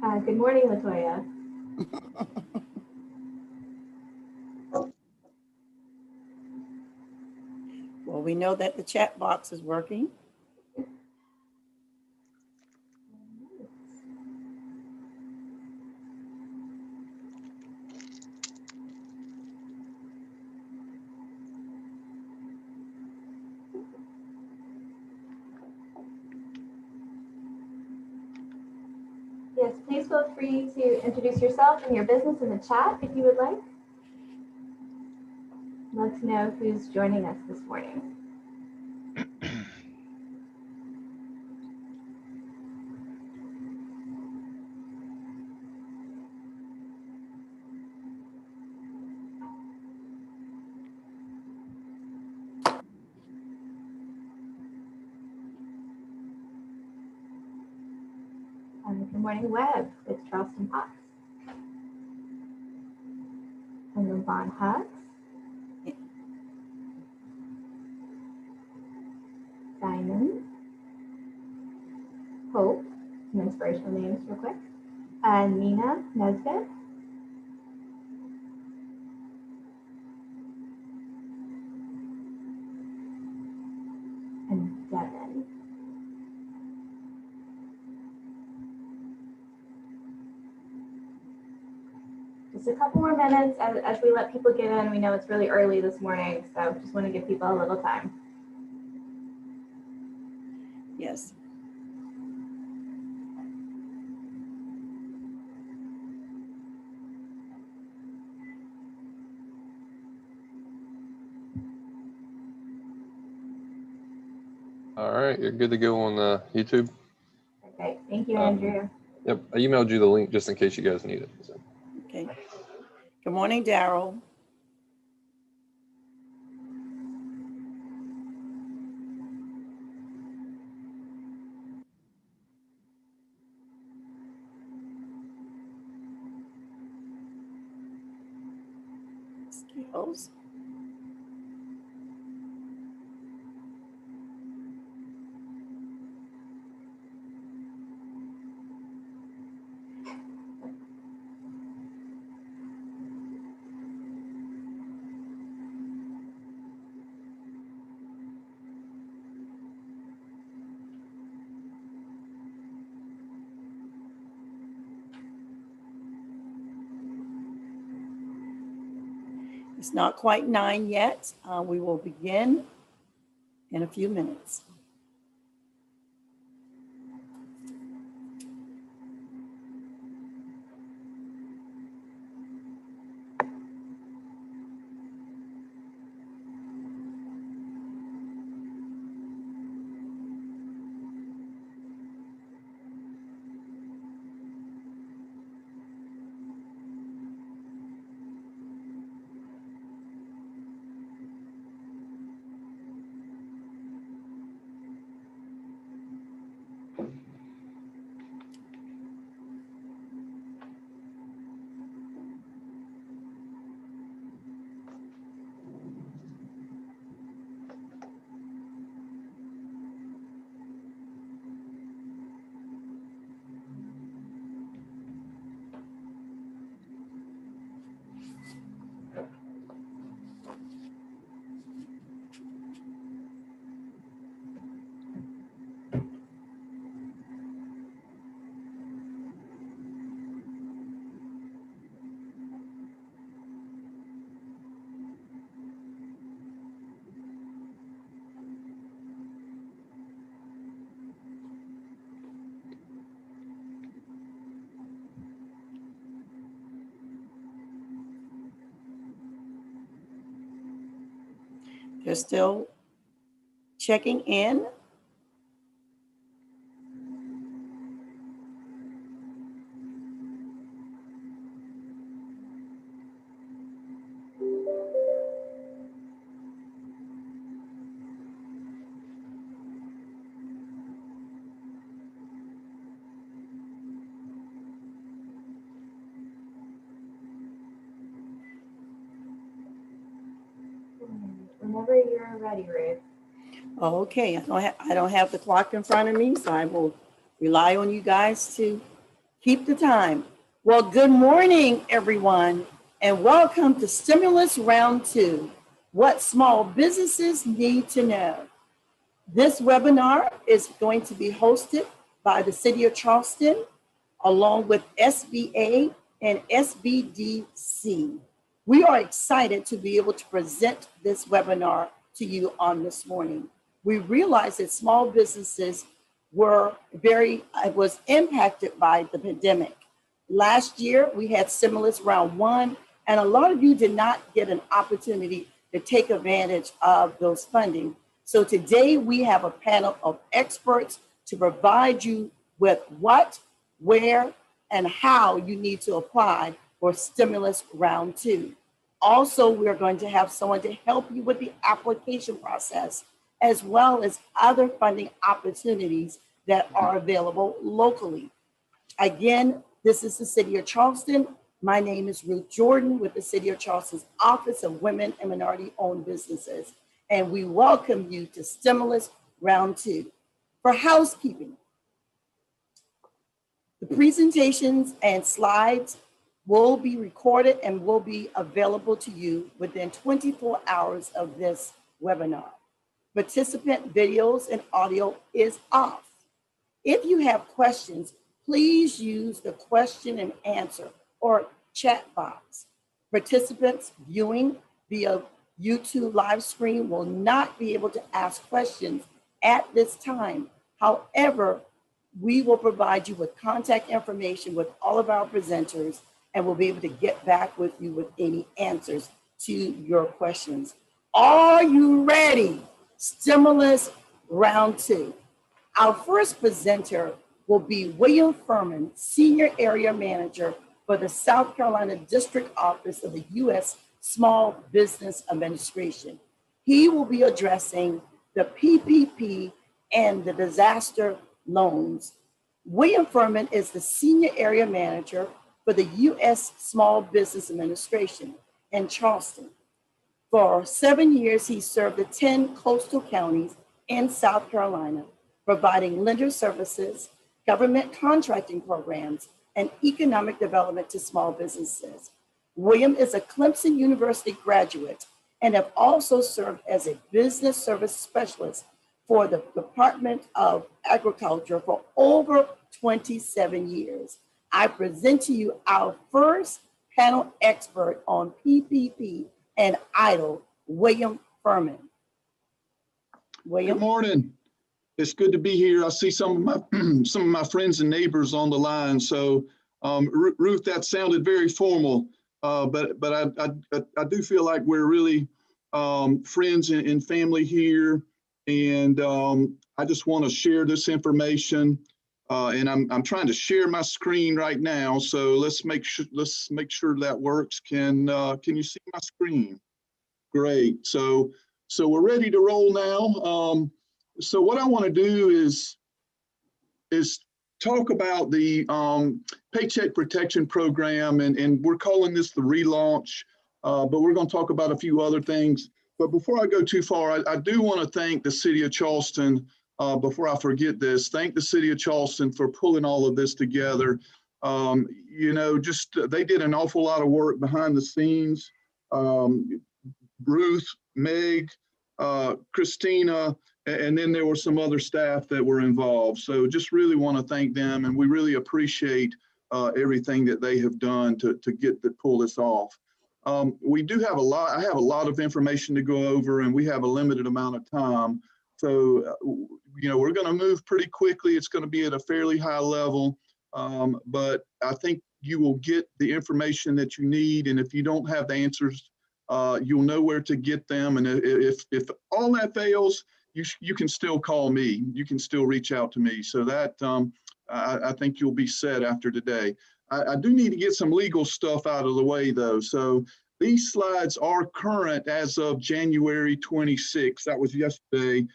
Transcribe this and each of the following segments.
Good morning, Latoya. Well, we know that the chat box is working. Yes, please feel free to introduce yourself and your business in the chat if you would like. Let's know who's joining us this morning. Good morning, Webb with Charleston Pops. And then Von Hugs. Diamond. Hope. Some inspirational names real quick. Nina Nesbitt. And Devin. Just a couple more minutes as we let people get in. We know it's really early this morning, so just want to give people a little time. Yes. All right, you're good to go on YouTube. Okay, thank you, Andrew. Yep, I emailed you the link just in case you guys need it. So. Okay. Good morning, Daryl. Skills. It's not quite 9 yet. We will begin in a few minutes. They're still checking in. Whenever you're ready, Ruth. Okay, I don't have the clock in front of me, so I will rely on you guys to Keep the time. Well, good morning, everyone, and welcome to Stimulus Round 2, What Small Businesses Need to Know. This webinar is going to be hosted by the City of Charleston, along with SBA and SBDC. We are excited to be able to present this webinar to you on this morning. We realize that small businesses was impacted by the pandemic. Last year, we had stimulus round 1, and a lot of you did not get an opportunity to take advantage of those funding. So today we have a panel of experts to provide you with what, where, and how you need to apply for stimulus round 2. Also, we're going to have someone to help you with the application process, as well as other funding opportunities that are available locally. Again, this is the City of Charleston. My name is Ruth Jordan with the City of Charleston's Office of Women and Minority-Owned Businesses, and we welcome you to Stimulus Round 2. For housekeeping, the presentations and slides will be recorded and will be available to you within 24 hours of this webinar. Participant videos and audio is off. If you have questions, please use the question and answer or chat box. Participants viewing via YouTube live stream will not be able to ask questions at this time. However, we will provide you with contact information with all of our presenters, and we'll be able to get back with you with any answers to your questions. Are you ready? Stimulus Round 2. Our first presenter will be William Furman, Senior Area Manager for the South Carolina District Office of the U.S. Small Business Administration. He will be addressing the PPP and the disaster loans. William Furman is the Senior Area Manager for the U.S. Small Business Administration in Charleston. For 7 years, he served the 10 coastal counties in South Carolina, providing lender services, government contracting programs, and economic development to small businesses. William is a Clemson University graduate and have also served as a business service specialist for the Department of Agriculture for over 27 years. I present to you our first panel expert on PPP and EIDL, William Furman. William. Good morning. It's good to be here. I see some of my friends and neighbors on the line. So, Ruth, that sounded very formal, but I do feel like we're really friends and family here, and I just want to share this information. And I'm trying to share my screen right now. So let's make sure that works. Can you see my screen? Great. So we're ready to roll now. So what I want to do is talk about the Paycheck Protection Program, and we're calling this the relaunch, but we're going to talk about a few other things. But before I go too far, I do want to thank the City of Charleston, before I forget this, thank the City of Charleston for pulling all of this together. You know, they did an awful lot of work behind the scenes. Ruth, Meg, Christina, and then there were some other staff that were involved. So just really want to thank them, and we really appreciate everything that they have done to pull this off. We do have I have a lot of information to go over, and we have a limited amount of time. So, you know, we're going to move pretty quickly. It's going to be at a fairly high level, but I think you will get the information that you need. And if you don't have the answers, you'll know where to get them. And if all that fails, you can still call me. You can still reach out to me. So that I think you'll be set after today. I do need to get some legal stuff out of the way, though. So these slides are current as of January 26th. That was yesterday.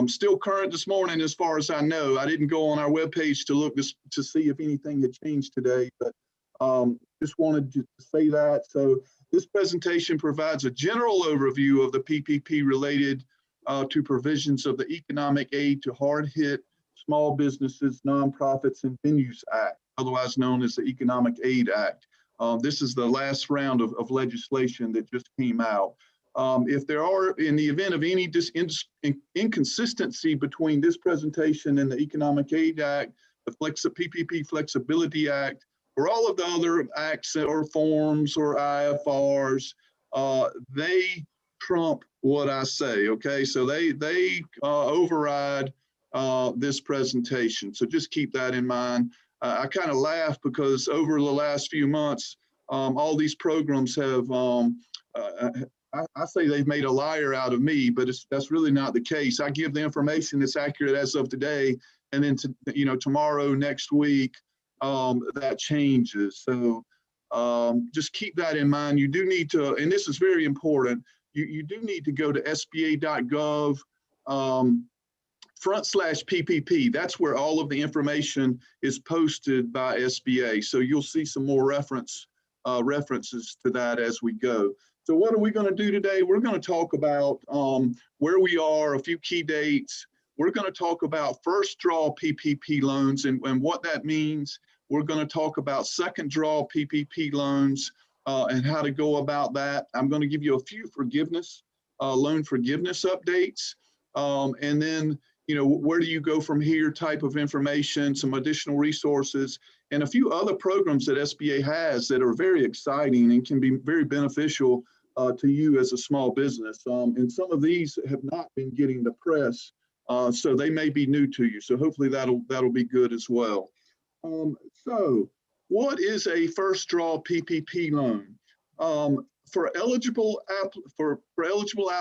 Still current this morning, as far as I know. I didn't go on our webpage to look to see if anything had changed today, but just wanted to say that. So this presentation provides a general overview of the PPP related to provisions of the Economic Aid to Hard-Hit Small Businesses, Nonprofits, and Venues Act. otherwise known as the Economic Aid Act. This is the last round of legislation that just came out. If there are, in the event of any inconsistency between this presentation and the Economic Aid Act, the PPP Flexibility Act, or all of the other acts or forms or IFRs, they trump what I say, okay? So they override this presentation. So just keep that in mind. I kind of laugh because over the last few months, all these programs have, I say they've made a liar out of me, but that's really not the case. I give the information that's accurate as of today, and then tomorrow, next week, that changes. So just keep that in mind. You do need to, and this is very important, you do need to go to sba.gov /PPP. That's where all of the information is posted by SBA. So you'll see some more references to that as we go. So what are we going to do today? We're going to talk about where we are, a few key dates. We're going to talk about first draw PPP loans and what that means. We're going to talk about second draw PPP loans and how to go about that. I'm going to give you a few loan forgiveness updates. And then, where do you go from here type of information, some additional resources, and a few other programs that SBA has that are very exciting and can be very beneficial to you as a small business. And some of these have not been getting the press, so they may be new to you. So hopefully that'll be good as well. So what is a first draw PPP loan? For eligible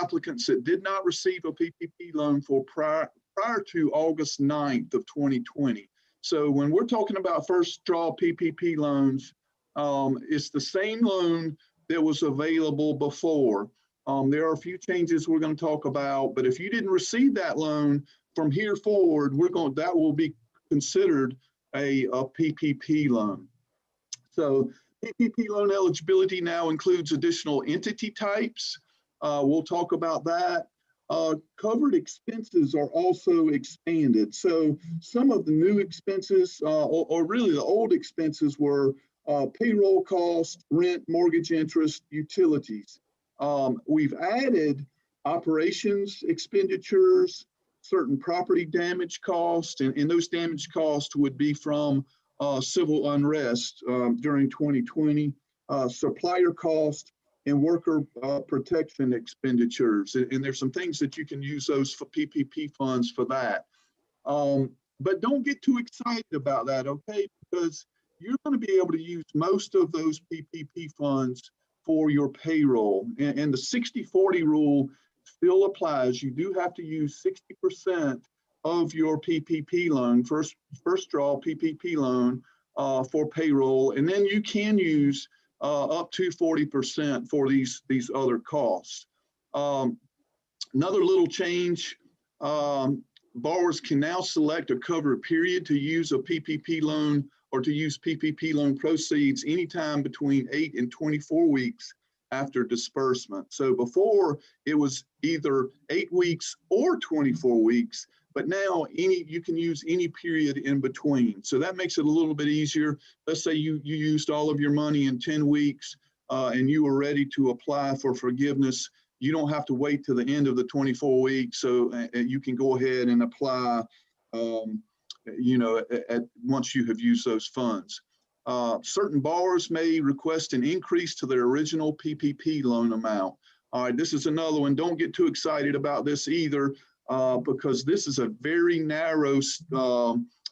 applicants that did not receive a PPP loan for prior to August 9th of 2020. So when we're talking about first draw PPP loans, it's the same loan that was available before. There are a few changes we're going to talk about, but if you didn't receive that loan from here forward, that will be considered a PPP loan. So PPP loan eligibility now includes additional entity types. We'll talk about that. Covered expenses are also expanded. So some of the new expenses, or really the old expenses, were payroll costs, rent, mortgage interest, utilities. We've added operations expenditures, certain property damage costs, and those damage costs would be from civil unrest during 2020, supplier cost, and worker protection expenditures. And there's some things that you can use those for PPP funds for that. But don't get too excited about that, okay? Because you're going to be able to use most of those PPP funds for your payroll. And the 60-40 rule still applies. You do have to use 60% of your PPP loan, first draw PPP loan for payroll. And then you can use up to 40% for these other costs. Another little change, borrowers can now select a covered period to use a PPP loan or to use PPP loan proceeds anytime between 8 and 24 weeks after disbursement. So before it was either 8 weeks or 24 weeks, but now you can use any period in between. So that makes it a little bit easier. Let's say you used all of your money in 10 weeks and you were ready to apply for forgiveness. You don't have to wait till the end of the 24 weeks. So you can go ahead and apply, once you have used those funds. Certain borrowers may request an increase to their original PPP loan amount. All right, this is another one. Don't get too excited about this either. Because this is a very narrow,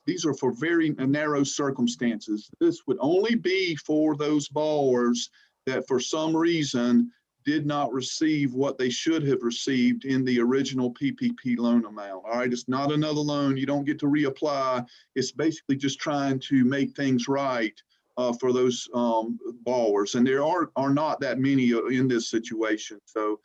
these are for very narrow circumstances. This would only be for those borrowers that for some reason did not receive what they should have received in the original PPP loan amount. All right, it's not another loan. You don't get to reapply. It's basically just trying to make things right for those borrowers. And there are not that many in this situation. So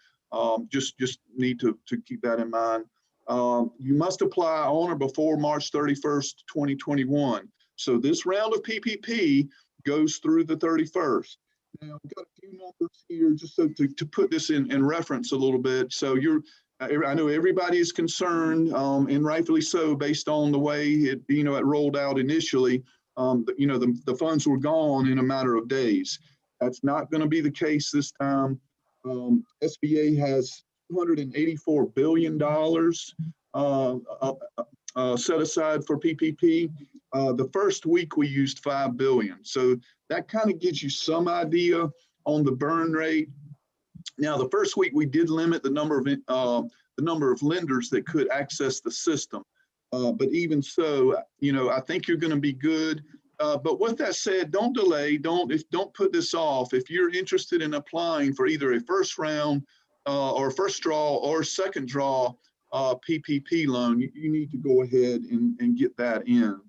just need to keep that in mind. You must apply on or before March 31st, 2021. So this round of PPP goes through the 31st. Now, I've got a few numbers here just so to put this in reference a little bit. So I know everybody is concerned, and rightfully so, based on the way it rolled out initially. the funds were gone in a matter of days. That's not going to be the case this time. SBA has $284 billion set aside for PPP. The first week we used $5 billion. So that kind of gives you some idea on the burn rate. Now, the first week we did limit the number of lenders that could access the system. But even so, I think you're going to be good. But with that said, don't delay. Don't put this off. If you're interested in applying for either a first round or first draw or second draw PPP loan, you need to go ahead and get that in.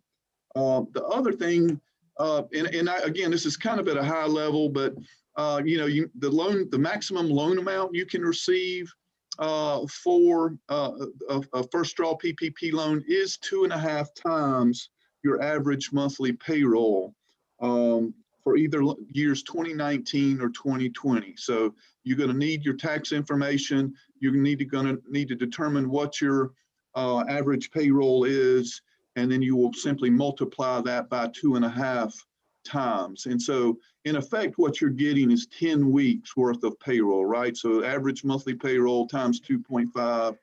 The other thing, again, this is kind of at a high level, but the maximum loan amount you can receive for a first draw PPP loan is 2.5 times your average monthly payroll for either years 2019 or 2020. So you're going to need your tax information. You're going to need to determine what your average payroll is, and then you will simply multiply that by 2.5 times. And so in effect, what you're getting is 10 weeks worth of payroll, right? So average monthly payroll times 2.5,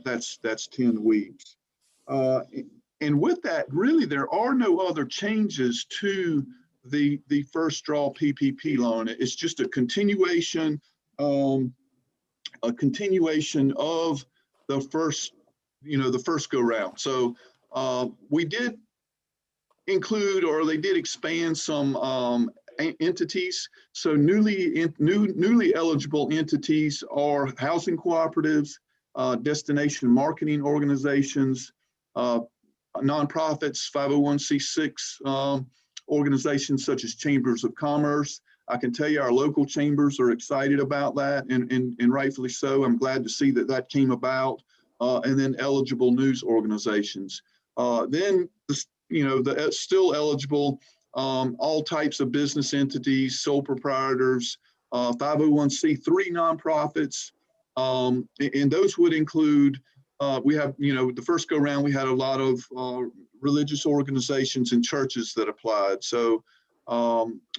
that's 10 weeks. And with that, really, there are no other changes to the first draw PPP loan. It's just a continuation of the first go round. So we did include, or they did expand some entities. So newly eligible entities are housing cooperatives, destination marketing organizations, nonprofits, 501c6 organizations such as chambers of commerce. I can tell you our local chambers are excited about that, and rightfully so. I'm glad to see that came about. And then eligible news organizations. Then the still eligible, all types of business entities, sole proprietors, 501c3 nonprofits, and those would include, we have, the first go round, we had a lot of religious organizations and churches that applied. So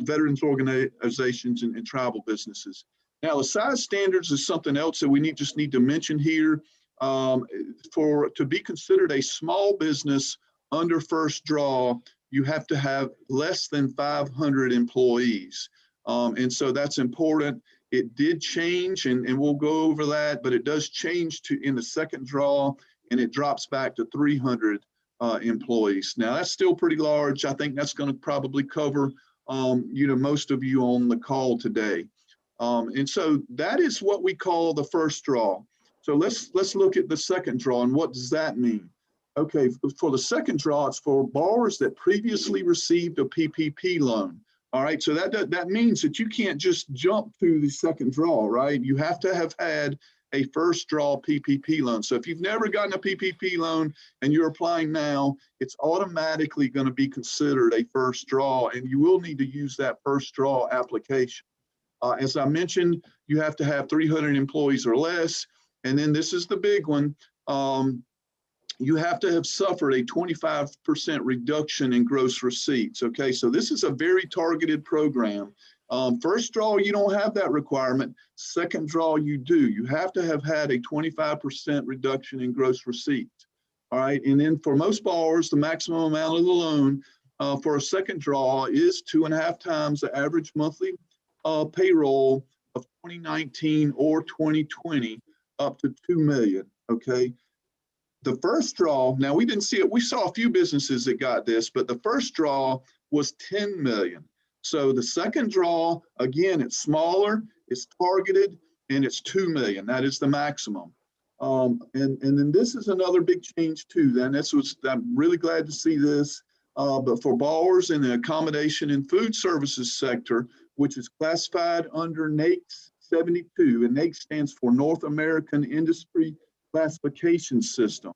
veterans organizations and tribal businesses. Now, the size standards is something else that we just need to mention here. To be considered a small business under first draw, you have to have less than 500 employees. And so that's important. It did change, and we'll go over that, but it does change in the second draw, and it drops back to 300 employees. Now, that's still pretty large. I think that's going to probably cover, most of you on the call today. And so that is what we call the first draw. So let's look at the second draw, and what does that mean? Okay, for the second draw, it's for borrowers that previously received a PPP loan. All right, so that means that you can't just jump to the second draw, right? You have to have had a first draw PPP loan. So if you've never gotten a PPP loan and you're applying now, it's automatically going to be considered a first draw, and you will need to use that first draw application. As I mentioned, you have to have 300 employees or less. And then this is the big one. You have to have suffered a 25% reduction in gross receipts. Okay, so this is a very targeted program. First draw, you don't have that requirement. Second draw, you do. You have to have had a 25% reduction in gross receipts. All right, and then for most borrowers, the maximum amount of the loan for a second draw is 2.5 times the average monthly payroll of 2019 or 2020, up to $2 million. Okay. The first draw, now we didn't see it. We saw a few businesses that got this, but the first draw was 10 million. So the second draw, again, it's smaller, it's targeted, and it's 2 million. That is the maximum. And then this is another big change too. Then I'm really glad to see this. But for borrowers in the accommodation and food services sector, which is classified under NAICS 72, and NAICS stands for North American Industry Classification System.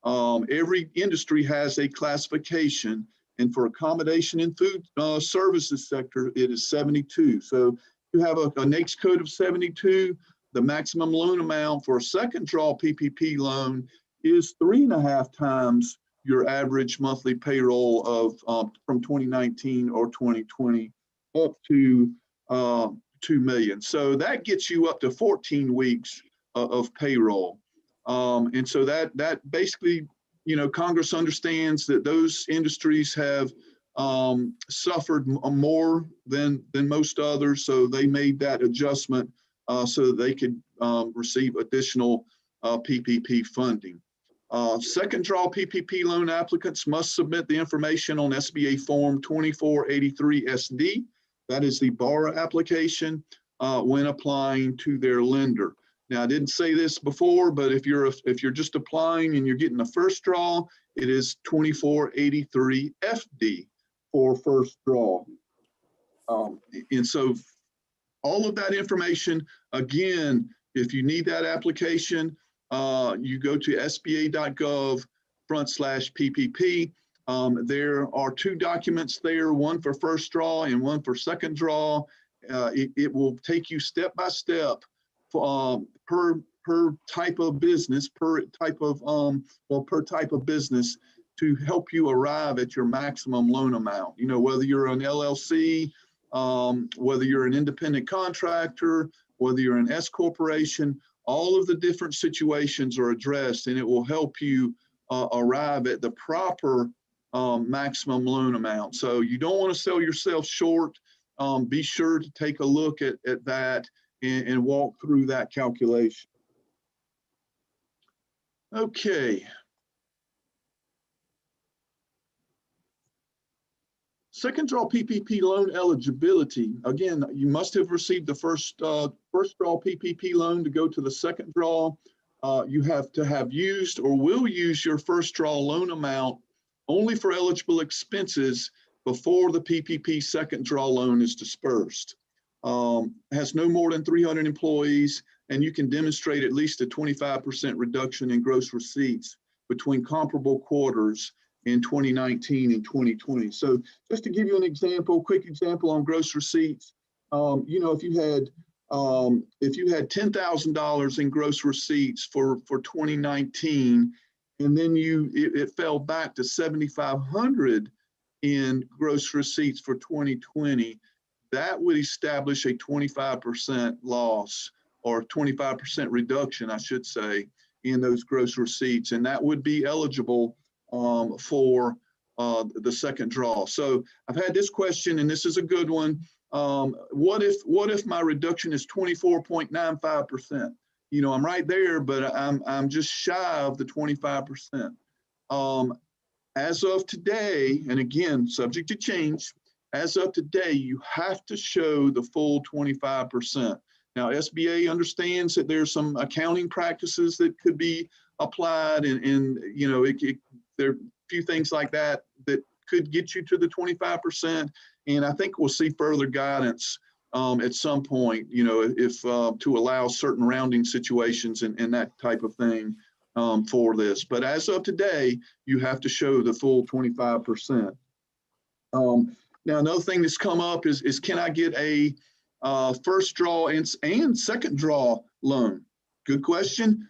Every industry has a classification, and for accommodation and food services sector, it is 72. So you have a NAICS code of 72. The maximum loan amount for a second draw PPP loan is 3.5 times your average monthly payroll of from 2019 or 2020 up to 2 million. So that gets you up to 14 weeks of payroll. And so that basically, you know, Congress understands that those industries have suffered more than most others. So they made that adjustment so that they could receive additional PPP funding. Second draw PPP loan applicants must submit the information on SBA Form 2483 SD. That is the borrower application when applying to their lender. Now, I didn't say this before, but if you're just applying and you're getting the first draw, it is 2483 FD for first draw. And so all of that information, again, if you need that application, you go to sba.gov/PPP. There are 2 documents there, one for first draw and one for second draw. It will take you step by step per type of business, per type of business to help you arrive at your maximum loan amount. You know, whether you're an LLC, whether you're an independent contractor, whether you're an S corporation, all of the different situations are addressed, and it will help you arrive at the proper maximum loan amount. So you don't want to sell yourself short. Be sure to take a look at that and walk through that calculation. Okay. Second draw PPP loan eligibility. Again, you must have received the first draw PPP loan to go to the second draw. You have to have used or will use your first draw loan amount only for eligible expenses before the PPP second draw loan is dispersed. Has no more than 300 employees, and you can demonstrate at least a 25% reduction in gross receipts between comparable quarters in 2019 and 2020. So just to give you an example, quick example on gross receipts, you know, if you had $10,000 in gross receipts for 2019, and then it fell back to 7,500 in gross receipts for 2020, that would establish a 25% loss, or 25% reduction, I should say, in those gross receipts, and that would be eligible for the second draw. So I've had this question, and this is a good one. What if my reduction is 24.95%? You know, I'm right there, but I'm just shy of the 25%. As of today, and again, subject to change, as of today, you have to show the full 25%. Now, SBA understands that there's some accounting practices that could be applied, and you know, there are a few things like that that could get you to the 25%. And I think we'll see further guidance at some point, you know, if to allow certain rounding situations and that type of thing for this. But as of today, you have to show the full 25%. Now, another thing that's come up is can I get a first draw and second draw loan? Good question.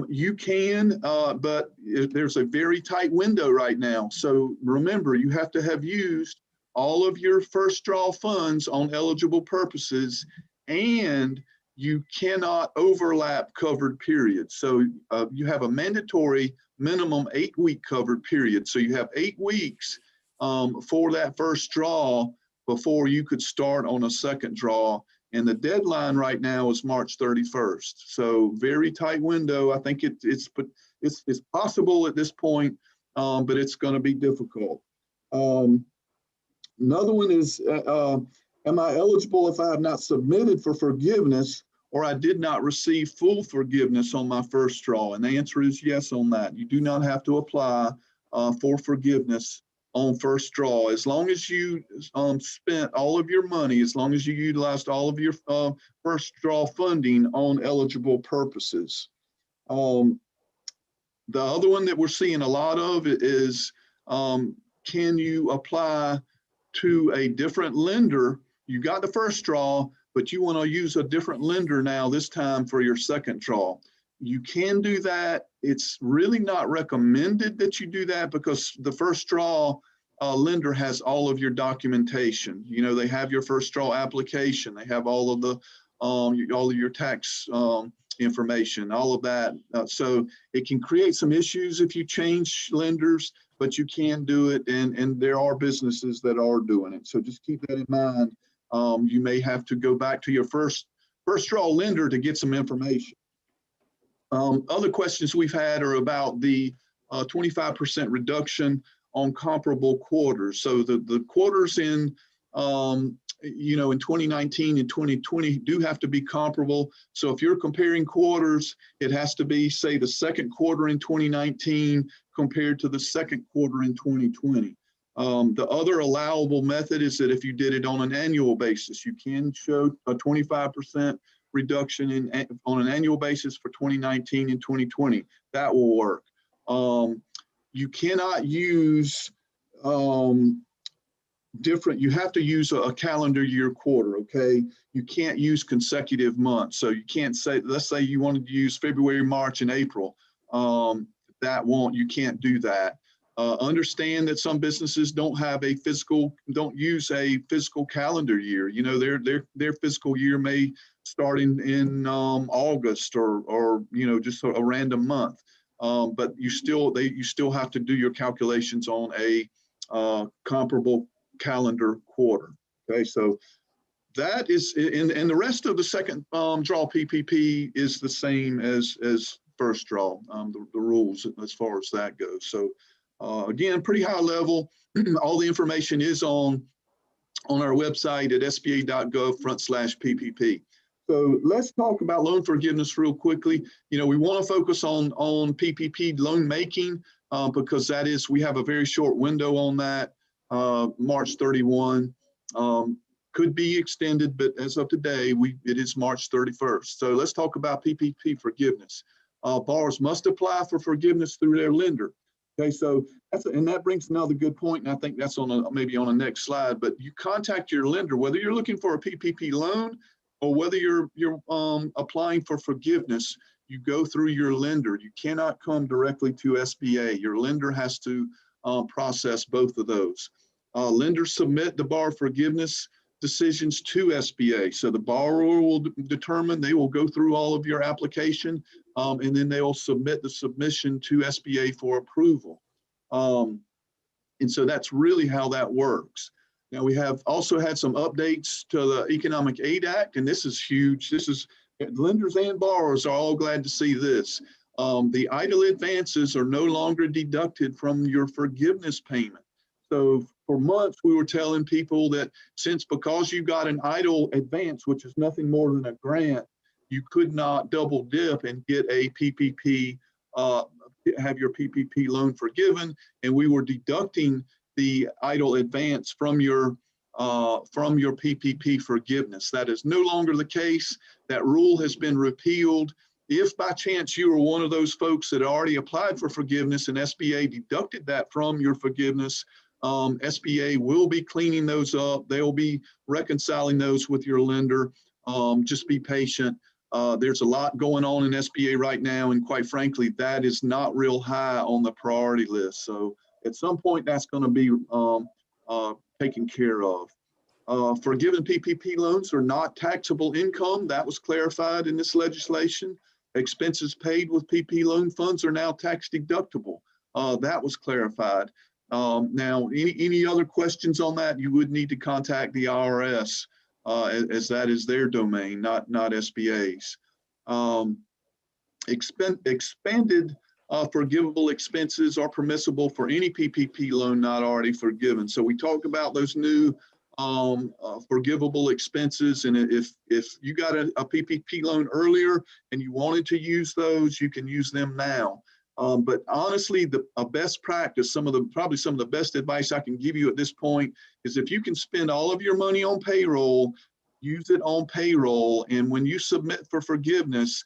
You can, but there's a very tight window right now. So remember, you have to have used all of your first draw funds on eligible purposes, and you cannot overlap covered periods. So you have a mandatory minimum 8-week covered period. So you have 8 weeks for that first draw before you could start on a second draw. And the deadline right now is March 31st. So very tight window. I think it's possible at this point, but it's going to be difficult. Another one is, am I eligible if I have not submitted for forgiveness or I did not receive full forgiveness on my first draw? And the answer is yes on that. You do not have to apply for forgiveness on first draw. As long as you spent all of your money, as long as you utilized all of your first draw funding on eligible purposes. The other one that we're seeing a lot of is, can you apply to a different lender? You got the first draw, but you want to use a different lender now, this time for your second draw. You can do that. It's really not recommended that you do that because the first draw lender has all of your documentation. You know, they have your first draw application. They have all of the all of your tax information, all of that. So it can create some issues if you change lenders, but you can do it, and there are businesses that are doing it. So just keep that in mind. You may have to go back to your first draw lender to get some information. Other questions we've had are about the 25% reduction on comparable quarters. So the quarters in, you know, in 2019 and 2020 do have to be comparable. So if you're comparing quarters, it has to be, say, the second quarter in 2019 compared to the second quarter in 2020. The other allowable method is that if you did it on an annual basis, you can show a 25% reduction on an annual basis for 2019 and 2020. That will work. You cannot use you have to use a calendar year quarter, okay? You can't use consecutive months. So you can't say, let's say you wanted to use February, March, and April. You can't do that. Understand that some businesses don't use a fiscal calendar year. You know, their fiscal year may start in August or you know, just a random month. But you still have to do your calculations on a comparable calendar quarter. Okay, so that is, and the rest of the second draw PPP is the same as first draw, the rules as far as that goes. So again, pretty high level. All the information is on our website at sba.gov/PPP. So let's talk about loan forgiveness real quickly. You know, we want to focus on PPP loan making because we have a very short window on that, March 31. Could be extended, but as of today, it is March 31st. So let's talk about PPP forgiveness. Borrowers must apply for forgiveness through their lender. Okay, so that brings another good point, and I think that's maybe on the next slide. But you contact your lender, whether you're looking for a PPP loan or whether you're applying for forgiveness. You go through your lender. You cannot come directly to SBA. Your lender has to process both of those. Lenders submit the borrower forgiveness decisions to SBA. So the borrower will determine, they will go through all of your application, and then they will submit the submission to SBA for approval. And so that's really how that works. Now, we have also had some updates to the Economic Aid Act, and this is huge. Lenders and borrowers are all glad to see this. The idle advances are no longer deducted from your forgiveness payment. So for months, we were telling people that because you got an idle advance, which is nothing more than a grant, you could not double dip and get a PPP, have your PPP loan forgiven, and we were deducting the idle advance from your PPP forgiveness. That is no longer the case. That rule has been repealed. If by chance you were one of those folks that already applied for forgiveness and SBA deducted that from your forgiveness, SBA will be cleaning those up. They'll be reconciling those with your lender. Just be patient. There's a lot going on in SBA right now, and quite frankly, that is not real high on the priority list. So at some point, that's going to be taken care of. Forgiven PPP loans are not taxable income. That was clarified in this legislation. Expenses paid with PPP loan funds are now tax deductible. That was clarified. Now, any other questions on that, you would need to contact the IRS, as that is their domain, not SBA's. Expanded forgivable expenses are permissible for any PPP loan not already forgiven. So we talked about those new forgivable expenses, and if you got a PPP loan earlier and you wanted to use those, you can use them now. But honestly, a best practice, probably some of the best advice I can give you at this point is if you can spend all of your money on payroll, use it on payroll. And when you submit for forgiveness,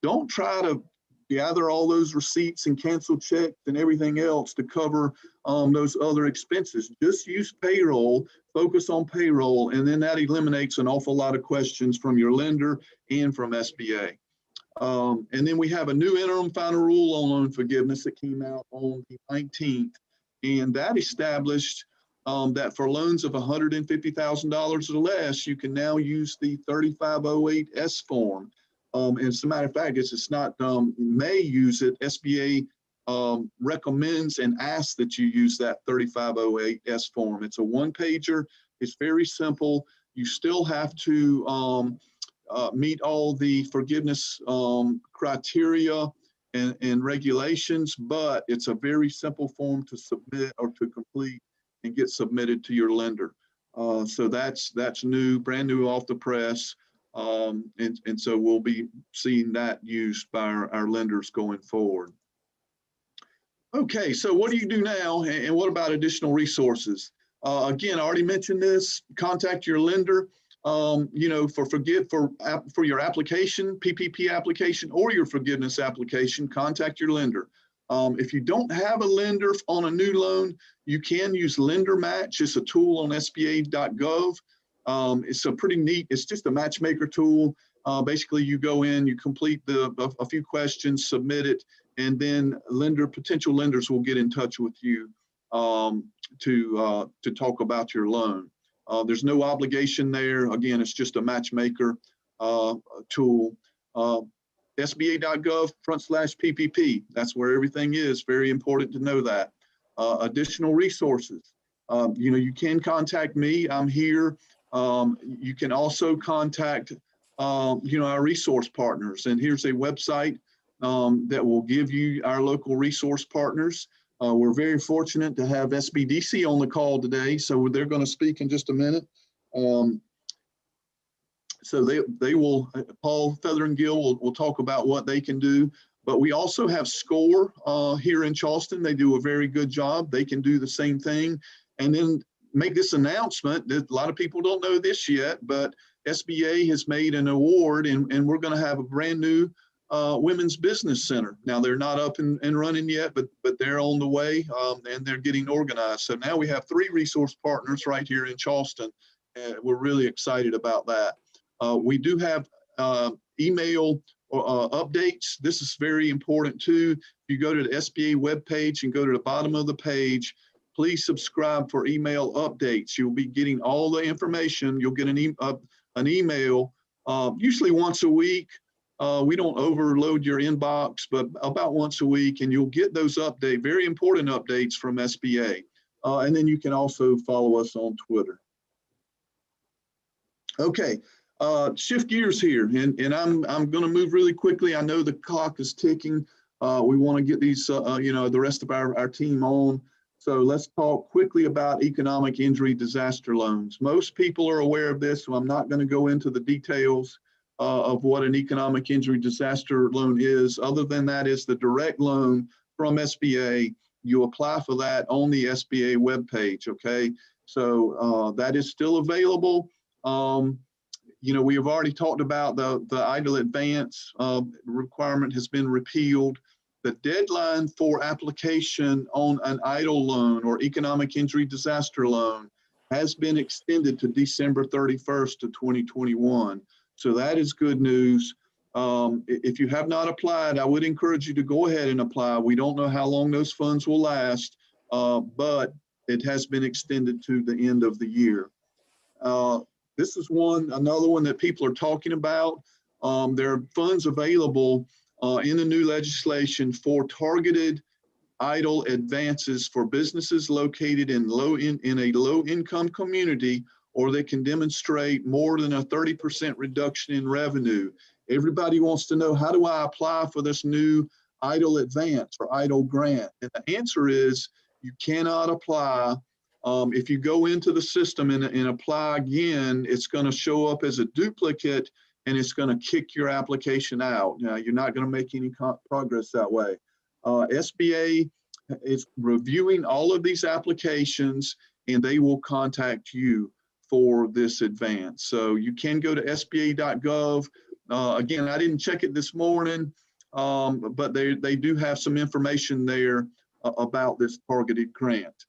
don't try to gather all those receipts and cancel checks and everything else to cover those other expenses. Just use payroll, focus on payroll, and then that eliminates an awful lot of questions from your lender and from SBA. And then we have a new interim final rule on loan forgiveness that came out on the 19th. And that established that for loans of $150,000 or less, you can now use the 3508S form. And as a matter of fact, it's not may use it. SBA recommends and asks that you use that 3508S form. It's a one-pager. It's very simple. You still have to meet all the forgiveness criteria and regulations, but it's a very simple form to submit or to complete and get submitted to your lender. So that's new, brand new off the press. And so we'll be seeing that used by our lenders going forward. Okay, so what do you do now, and what about additional resources? Again, I already mentioned this. Contact your lender. You know, for your application, PPP application, or your forgiveness application, contact your lender. If you don't have a lender on a new loan, you can use Lender Match. It's a tool on SBA.gov. It's a pretty neat, it's just a matchmaker tool. Basically, you go in, you complete a few questions, submit it, and then potential lenders will get in touch with you to talk about your loan. There's no obligation there. Again, it's just a matchmaker tool. SBA.gov/PPP. That's where everything is. Very important to know that. Additional resources. You know, you can contact me. I'm here. You can also contact, you know, our resource partners. And here's a website that will give you our local resource partners. We're very fortunate to have SBDC on the call today, so they're going to speak in just a minute. So they will, Paul Feather-Gill will talk about what they can do, but we also have SCORE here in Charleston. They do a very good job. They can do the same thing. And then make this announcement that a lot of people don't know this yet, but SBA has made an award, and we're going to have a brand new Women's Business Center. Now they're not up and running yet, but they're on the way, and they're getting organized. So now we have 3 resource partners right here in Charleston, and we're really excited about that. We do have email updates. This is very important too. If you go to the SBA webpage and go to the bottom of the page, please subscribe for email updates. You'll be getting all the information. You'll get an email usually once a week. We don't overload your inbox, but about once a week, and you'll get those very important updates from SBA. And then you can also follow us on Twitter. Okay, shift gears here, and I'm going to move really quickly. I know the clock is ticking. We want to get these, you know, the rest of our team on. So let's talk quickly about economic injury disaster loans. Most people are aware of this, so I'm not going to go into the details of what an economic injury disaster loan is. Other than that, is the direct loan from SBA. You apply for that on the SBA webpage, okay? So that is still available. You know, we have already talked about the idle advance requirement has been repealed. The deadline for application on an idle loan or economic injury disaster loan has been extended to December 31st of 2021. So that is good news. If you have not applied, I would encourage you to go ahead and apply. We don't know how long those funds will last, but it has been extended to the end of the year. This is another one that people are talking about. There are funds available in the new legislation for targeted idle advances for businesses located in a low-income community, or they can demonstrate more than a 30% reduction in revenue. Everybody wants to know, how do I apply for this new idle advance or idle grant? And the answer is, you cannot apply. If you go into the system and apply again, it's going to show up as a duplicate, and it's going to kick your application out. Now, you're not going to make any progress that way. SBA is reviewing all of these applications, and they will contact you for this advance. So you can go to SBA.gov. Again, I didn't check it this morning, but they do have some information there about this targeted grant.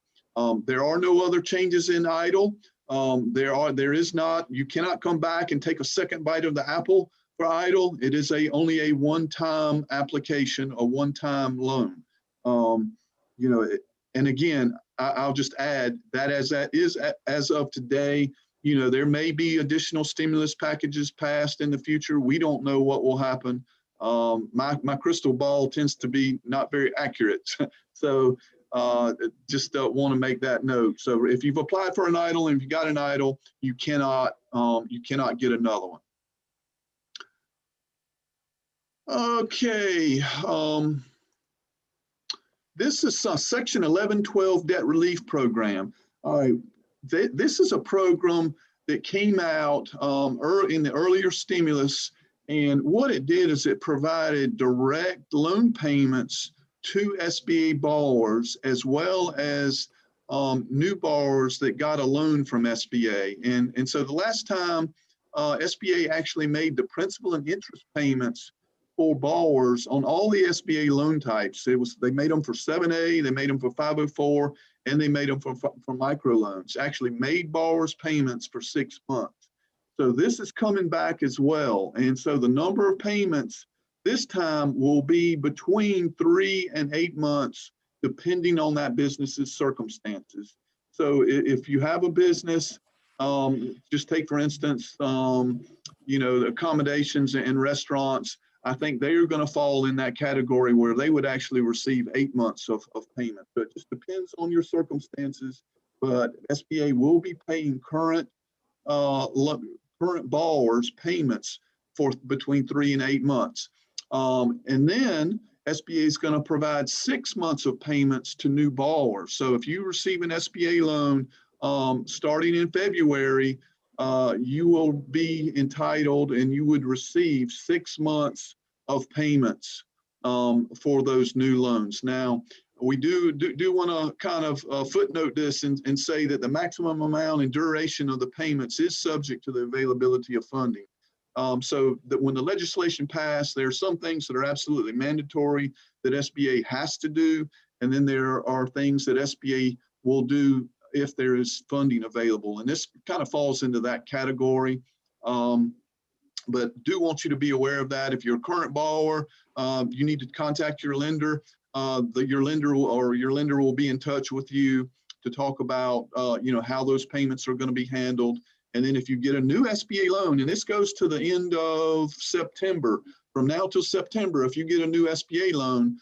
There are no other changes in idle. There is not. You cannot come back and take a second bite of the apple For idle, it is only a one-time application, a one-time loan. You know, and again, I'll just add that as of today, you know, there may be additional stimulus packages passed in the future. We don't know what will happen. My crystal ball tends to be not very accurate. So just want to make that note. So if you've applied for an idle and if you got an idle, you cannot get another one. Okay. This is Section 1112 Debt Relief Program. All right. This is a program that came out in the earlier stimulus, and what it did is it provided direct loan payments to SBA borrowers as well as new borrowers that got a loan from SBA. And so the last time SBA actually made the principal and interest payments for borrowers on all the SBA loan types. They made them for 7A, they made them for 504, and they made them for microloans. Actually made borrowers payments for 6 months. So this is coming back as well. And so the number of payments this time will be between 3 and 8 months, depending on that business's circumstances. So if you have a business, just take for instance, you know, the accommodations and restaurants, I think they are going to fall in that category where they would actually receive 8 months of payment. So it just depends on your circumstances, but SBA will be paying current borrowers payments for between 3 and 8 months. And then SBA is going to provide 6 months of payments to new borrowers. So if you receive an SBA loan starting in February, you will be entitled and you would receive 6 months of payments for those new loans. Now, we do want to kind of footnote this and say that the maximum amount and duration of the payments is subject to the availability of funding. So that when the legislation passed, there are some things that are absolutely mandatory that SBA has to do, and then there are things that SBA will do if there is funding available. And this kind of falls into that category. But do want you to be aware of that. If you're a current borrower, you need to contact your lender. Your lender will be in touch with you to talk about you know, how those payments are going to be handled. And then if you get a new SBA loan, and this goes to the end of September, from now till September, if you get a new SBA loan,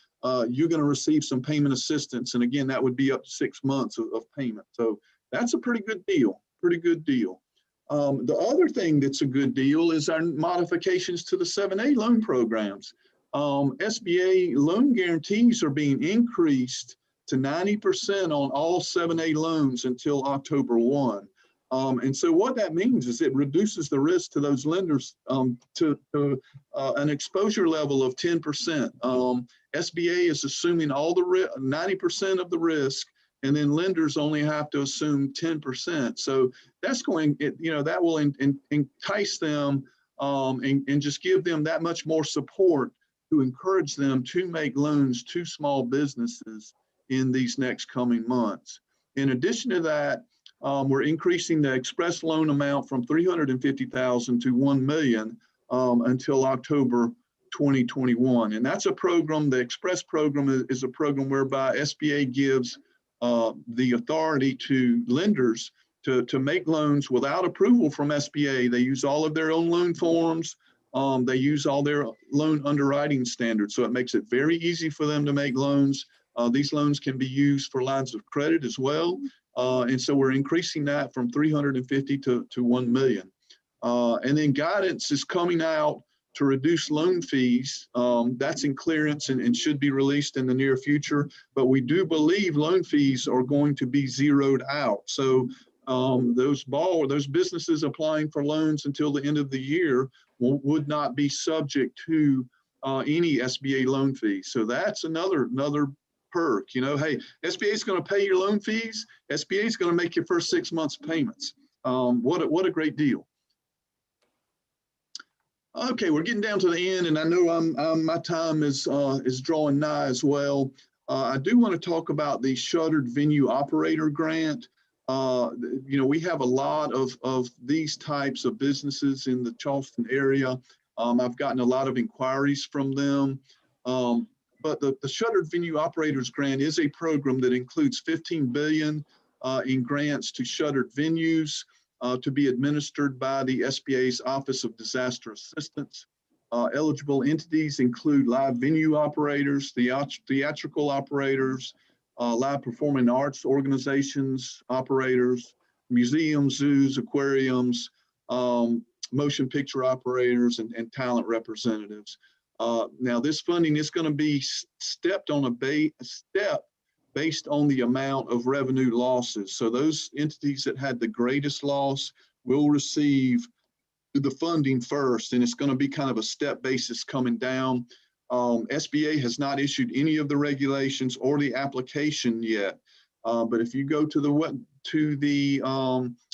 you're going to receive some payment assistance. And again, that would be up to 6 months of payment. So that's a pretty good deal, The other thing that's a good deal is our modifications to the 7A loan programs. SBA loan guarantees are being increased to 90% on all 7A loans until October 1. And so what that means is it reduces the risk to those lenders to an exposure level of 10%. SBA is assuming all the 90% of the risk, and then lenders only have to assume 10%. So that's going, you know, that will entice them and just give them that much more support to encourage them to make loans to small businesses in these next coming months. In addition to that, we're increasing the express loan amount from $350,000 to $1 million until October 2021. And that's a program, the express program is a program whereby SBA gives the authority to lenders to make loans without approval from SBA. They use all of their own loan forms. They use all their loan underwriting standards. So it makes it very easy for them to make loans. These loans can be used for lines of credit as well. And so we're increasing that from 350 to 1 million. And then guidance is coming out to reduce loan fees. That's in clearance and should be released in the near future. But we do believe loan fees are going to be zeroed out. So those businesses applying for loans until the end of the year would not be subject to any SBA loan fees. So that's another perk. You know, hey, SBA is going to pay your loan fees. SBA is going to make your first 6 months payments. What a great deal. Okay, we're getting down to the end, and I know my time is drawing nigh as well. I do want to talk about the Shuttered Venue Operator Grant. You know, we have a lot of these types of businesses in the Charleston area, I've gotten a lot of inquiries from them. But the Shuttered Venue Operators Grant is a program that includes $15 billion in grants to shuttered venues to be administered by the SBA's Office of Disaster Assistance. Eligible entities include live venue operators, theatrical operators, live performing arts organizations, operators, museums, zoos, aquariums, motion picture operators, and talent representatives. Now, this funding is going to be stepped on a step based on the amount of revenue losses. So those entities that had the greatest loss will receive the funding first, and it's going to be kind of a step basis coming down. SBA has not issued any of the regulations or the application yet, but if you go to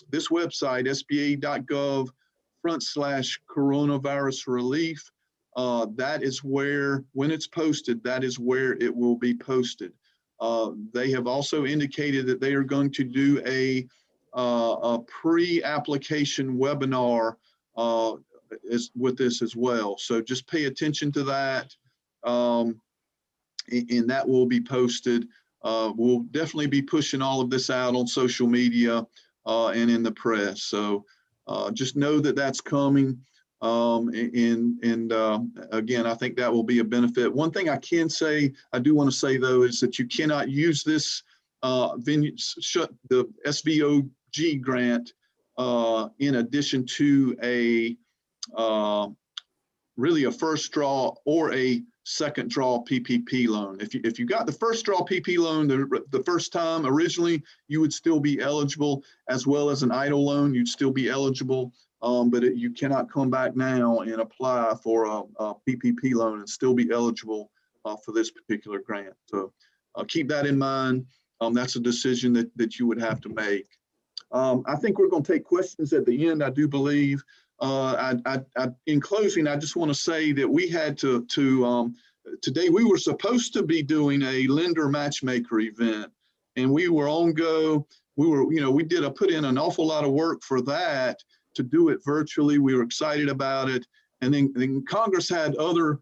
this website, sba.gov/coronavirus relief, that is where, when it's posted, that is where it will be posted. They have also indicated that they are going to do a pre-application webinar with this as well. So just pay attention to that, and that will be posted. We'll definitely be pushing all of this out on social media and in the press. So just know that that's coming. Again, I think that will be a benefit. One thing I do want to say though, is that you cannot use this the SVOG grant in addition to really a first draw or a second draw PPP loan. If you got the first draw PP loan the first time originally, you would still be eligible, as well as an EIDL loan, you'd still be eligible. But you cannot come back now and apply for a PPP loan and still be eligible for this particular grant. So keep that in mind. That's a decision that you would have to make. I think we're going to take questions at the end, I do believe. In closing, I just want to say that we had today we were supposed to be doing a lender matchmaker event, and we were on go. We put in an awful lot of work for that, to do it virtually. We were excited about it. And then Congress had other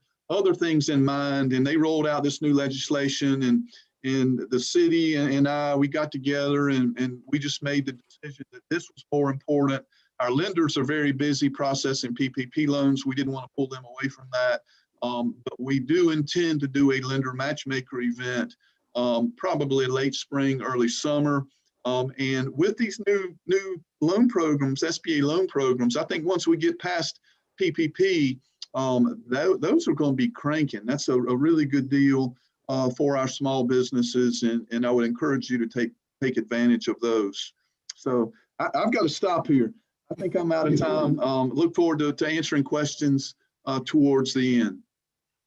things in mind, and they rolled out this new legislation, and the city and we got together and we just made the decision that this was more important. Our lenders are very busy processing PPP loans. We didn't want to pull them away from that. But we do intend to do a lender matchmaker event, probably late spring, early summer. And with these new loan programs, SBA loan programs, I think once we get past PPP, those are going to be cranking. That's a really good deal for our small businesses, and I would encourage you to take advantage of those. So I've got to stop here. I think I'm out of time. Look forward to answering questions towards the end.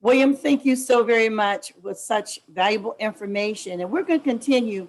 William, thank you so very much with such valuable information. And we're going to continue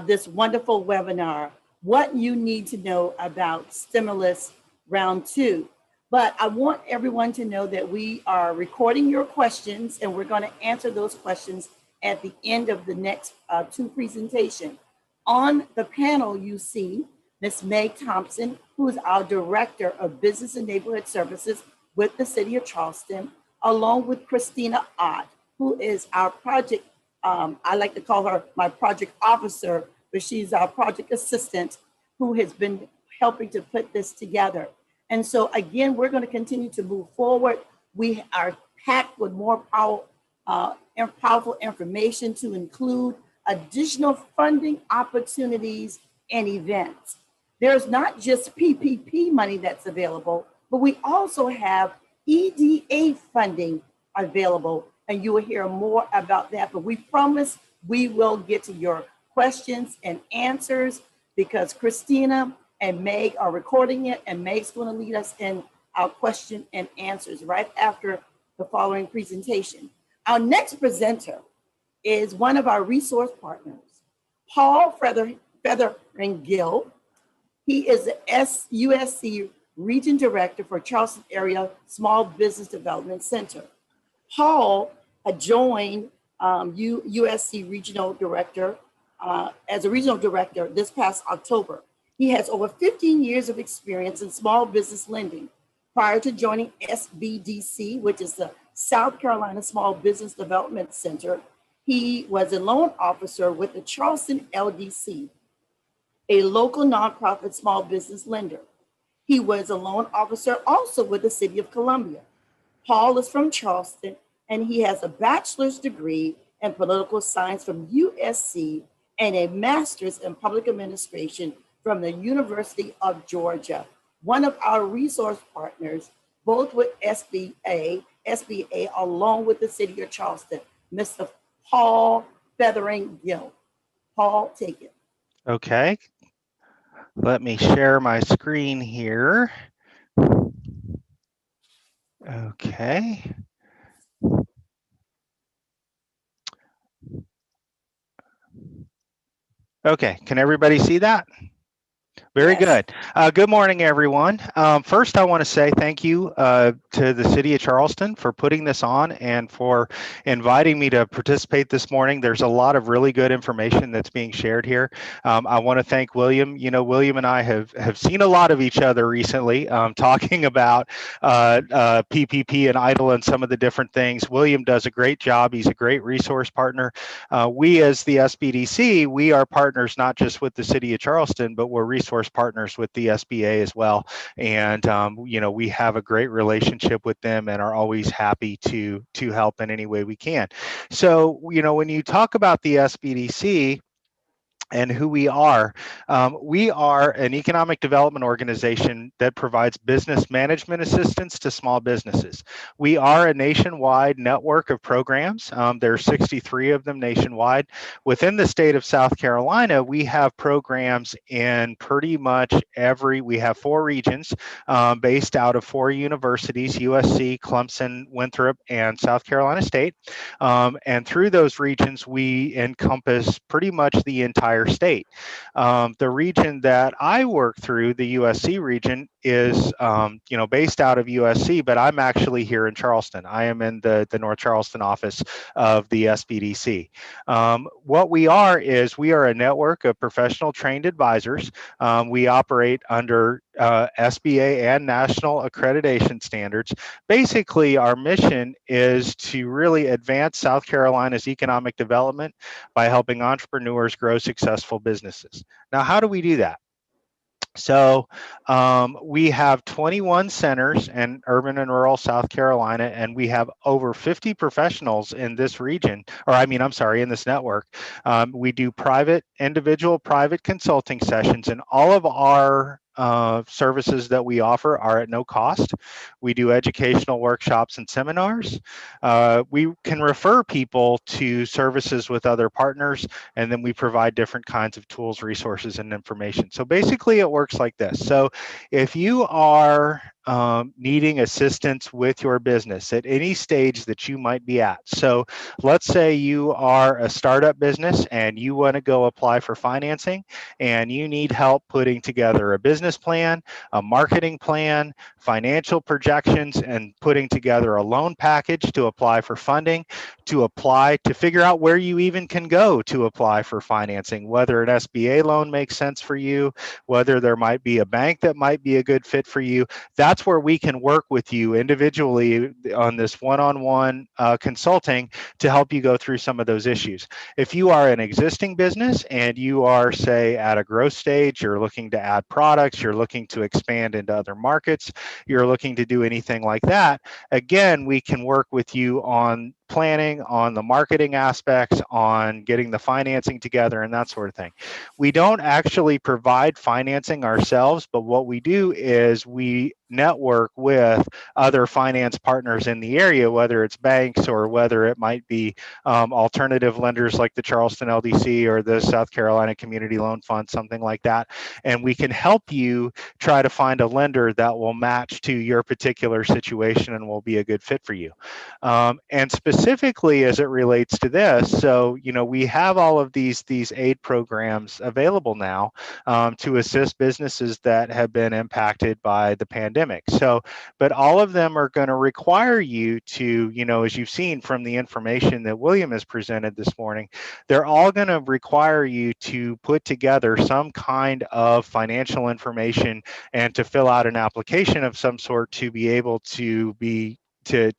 this wonderful webinar, what you need to know about stimulus round 2. But I want everyone to know that we are recording your questions, and we're going to answer those questions at the end of the next 2 presentations. On the panel, you see Ms. Meg Thompson, who is our Director of Business and Neighborhood Services with the City of Charleston, along with Christina Ott, who is our project, I like to call her my project officer, but she's our project assistant who has been helping to put this together. And so again, we're going to continue to move forward. We are packed with more powerful information to include additional funding opportunities and events. There's not just PPP money that's available, but we also have EDA funding available, and you will hear more about that. But we promise we will get to your questions and answers, because Christina and Meg are recording it, and Meg's going to lead us in our question and answers right after the following presentation. Our next presenter is one of our resource partners, Paul Featheringill. He is the USC Region Director for Charleston Area Small Business Development Center. Paul joined USC Regional Director as a Regional Director this past October. He has over 15 years of experience in small business lending. Prior to joining SBDC, which is the South Carolina Small Business Development Center, he was a loan officer with the Charleston LDC, a local nonprofit small business lender. He was a loan officer also with the City of Columbia. Paul is from Charleston, and he has a bachelor's degree in political science from USC and a master's in public administration from the University of Georgia. One of our resource partners, both with SBA, along with the City of Charleston, Mr. Paul Feathering-Gill. Paul, take it. Okay, let me share my screen here. Okay. Okay, can everybody see that? Very Yes. good. Good morning, everyone. First, I want to say thank you to the City of Charleston for putting this on and for inviting me to participate this morning. There's a lot of really good information that's being shared here. I want to thank William. You know, William and I have seen a lot of each other recently, talking about PPP and EIDL and some of the different things. William does a great job. He's a great resource partner. We, as the SBDC, we are partners not just with the City of Charleston, but we're resource partners with the SBA as well. And, you know, we have a great relationship with them and are always happy to help in any way we can. So, you know, when you talk about the SBDC, and who we are an economic development organization that provides business management assistance to small businesses. We are a nationwide network of programs. There are 63 of them nationwide. Within the state of South Carolina, we have programs in pretty much we have 4 regions based out of 4 universities, USC, Clemson, Winthrop, and South Carolina State. And through those regions, we encompass pretty much the entire state. The region that I work through, the USC region, is you know, based out of USC, but I'm actually here in Charleston. I am in the North Charleston office of the SBDC. What we are is we are a network of professional trained advisors. We operate under SBA and national accreditation standards. Basically, our mission is to really advance South Carolina's economic development by helping entrepreneurs grow successful businesses. Now, how do we do that? So we have 21 centers in urban and rural South Carolina, and we have over 50 professionals in this region, in this network. We do individual private consulting sessions, and all of our services that we offer are at no cost. We do educational workshops and seminars. We can refer people to services with other partners, and then we provide different kinds of tools, resources, and information. So basically it works like this. So if you are needing assistance with your business at any stage that you might be at. So let's say you are a startup business and you want to go apply for financing and you need help putting together a business plan, a marketing plan, financial projections, and putting together a loan package to apply for funding, to figure out where you even can go to apply for financing, whether an SBA loan makes sense for you, whether there might be a bank that might be a good fit for you. That's where we can work with you individually on this one-on-one consulting to help you go through some of those issues. If you are an existing business and you are, say, at a growth stage, you're looking to add products, you're looking to expand into other markets, you're looking to do anything like that, again, we can work with you on planning, on the marketing aspects, on getting the financing together and that sort of thing. We don't actually provide financing ourselves, but what we do is we network with other finance partners in the area, whether it's banks or whether it might be alternative lenders like the Charleston LDC or the South Carolina Community Loan Fund, something like that. And we can help you try to find a lender that will match to your particular situation and will be a good fit for you. And specifically specifically as it relates to this, so we have all of these aid programs available now to assist businesses that have been impacted by the pandemic. So, but all of them are going to require you to, as you've seen from the information that William has presented this morning, they're all going to require you to put together some kind of financial information and to fill out an application of some sort to be able to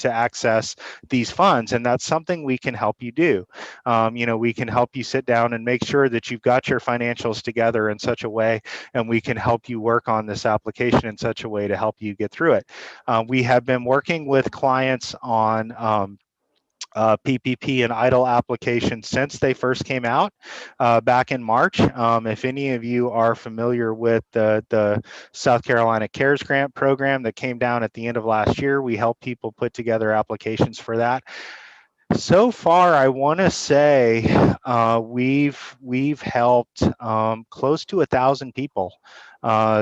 access these funds. And that's something we can help you do. We can help you sit down and make sure that you've got your financials together in such a way, and we can help you work on this application in such a way to help you get through it. We have been working with clients on PPP and EIDL applications since they first came out back in March. If any of you are familiar with the South Carolina CARES Grant program that came down at the end of last year, we help people put together applications for that. So far, I want to say we've helped close to 1,000 people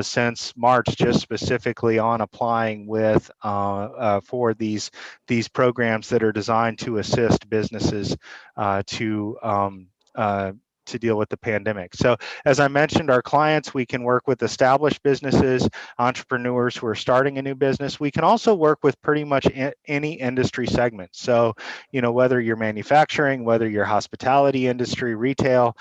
since March, just specifically on applying with for these programs that are designed to assist businesses to deal with the pandemic. So as I mentioned, our clients, we can work with established businesses, entrepreneurs who are starting a new business. We can also work with pretty much any industry segment. So, whether you're manufacturing, whether you're hospitality industry, retail,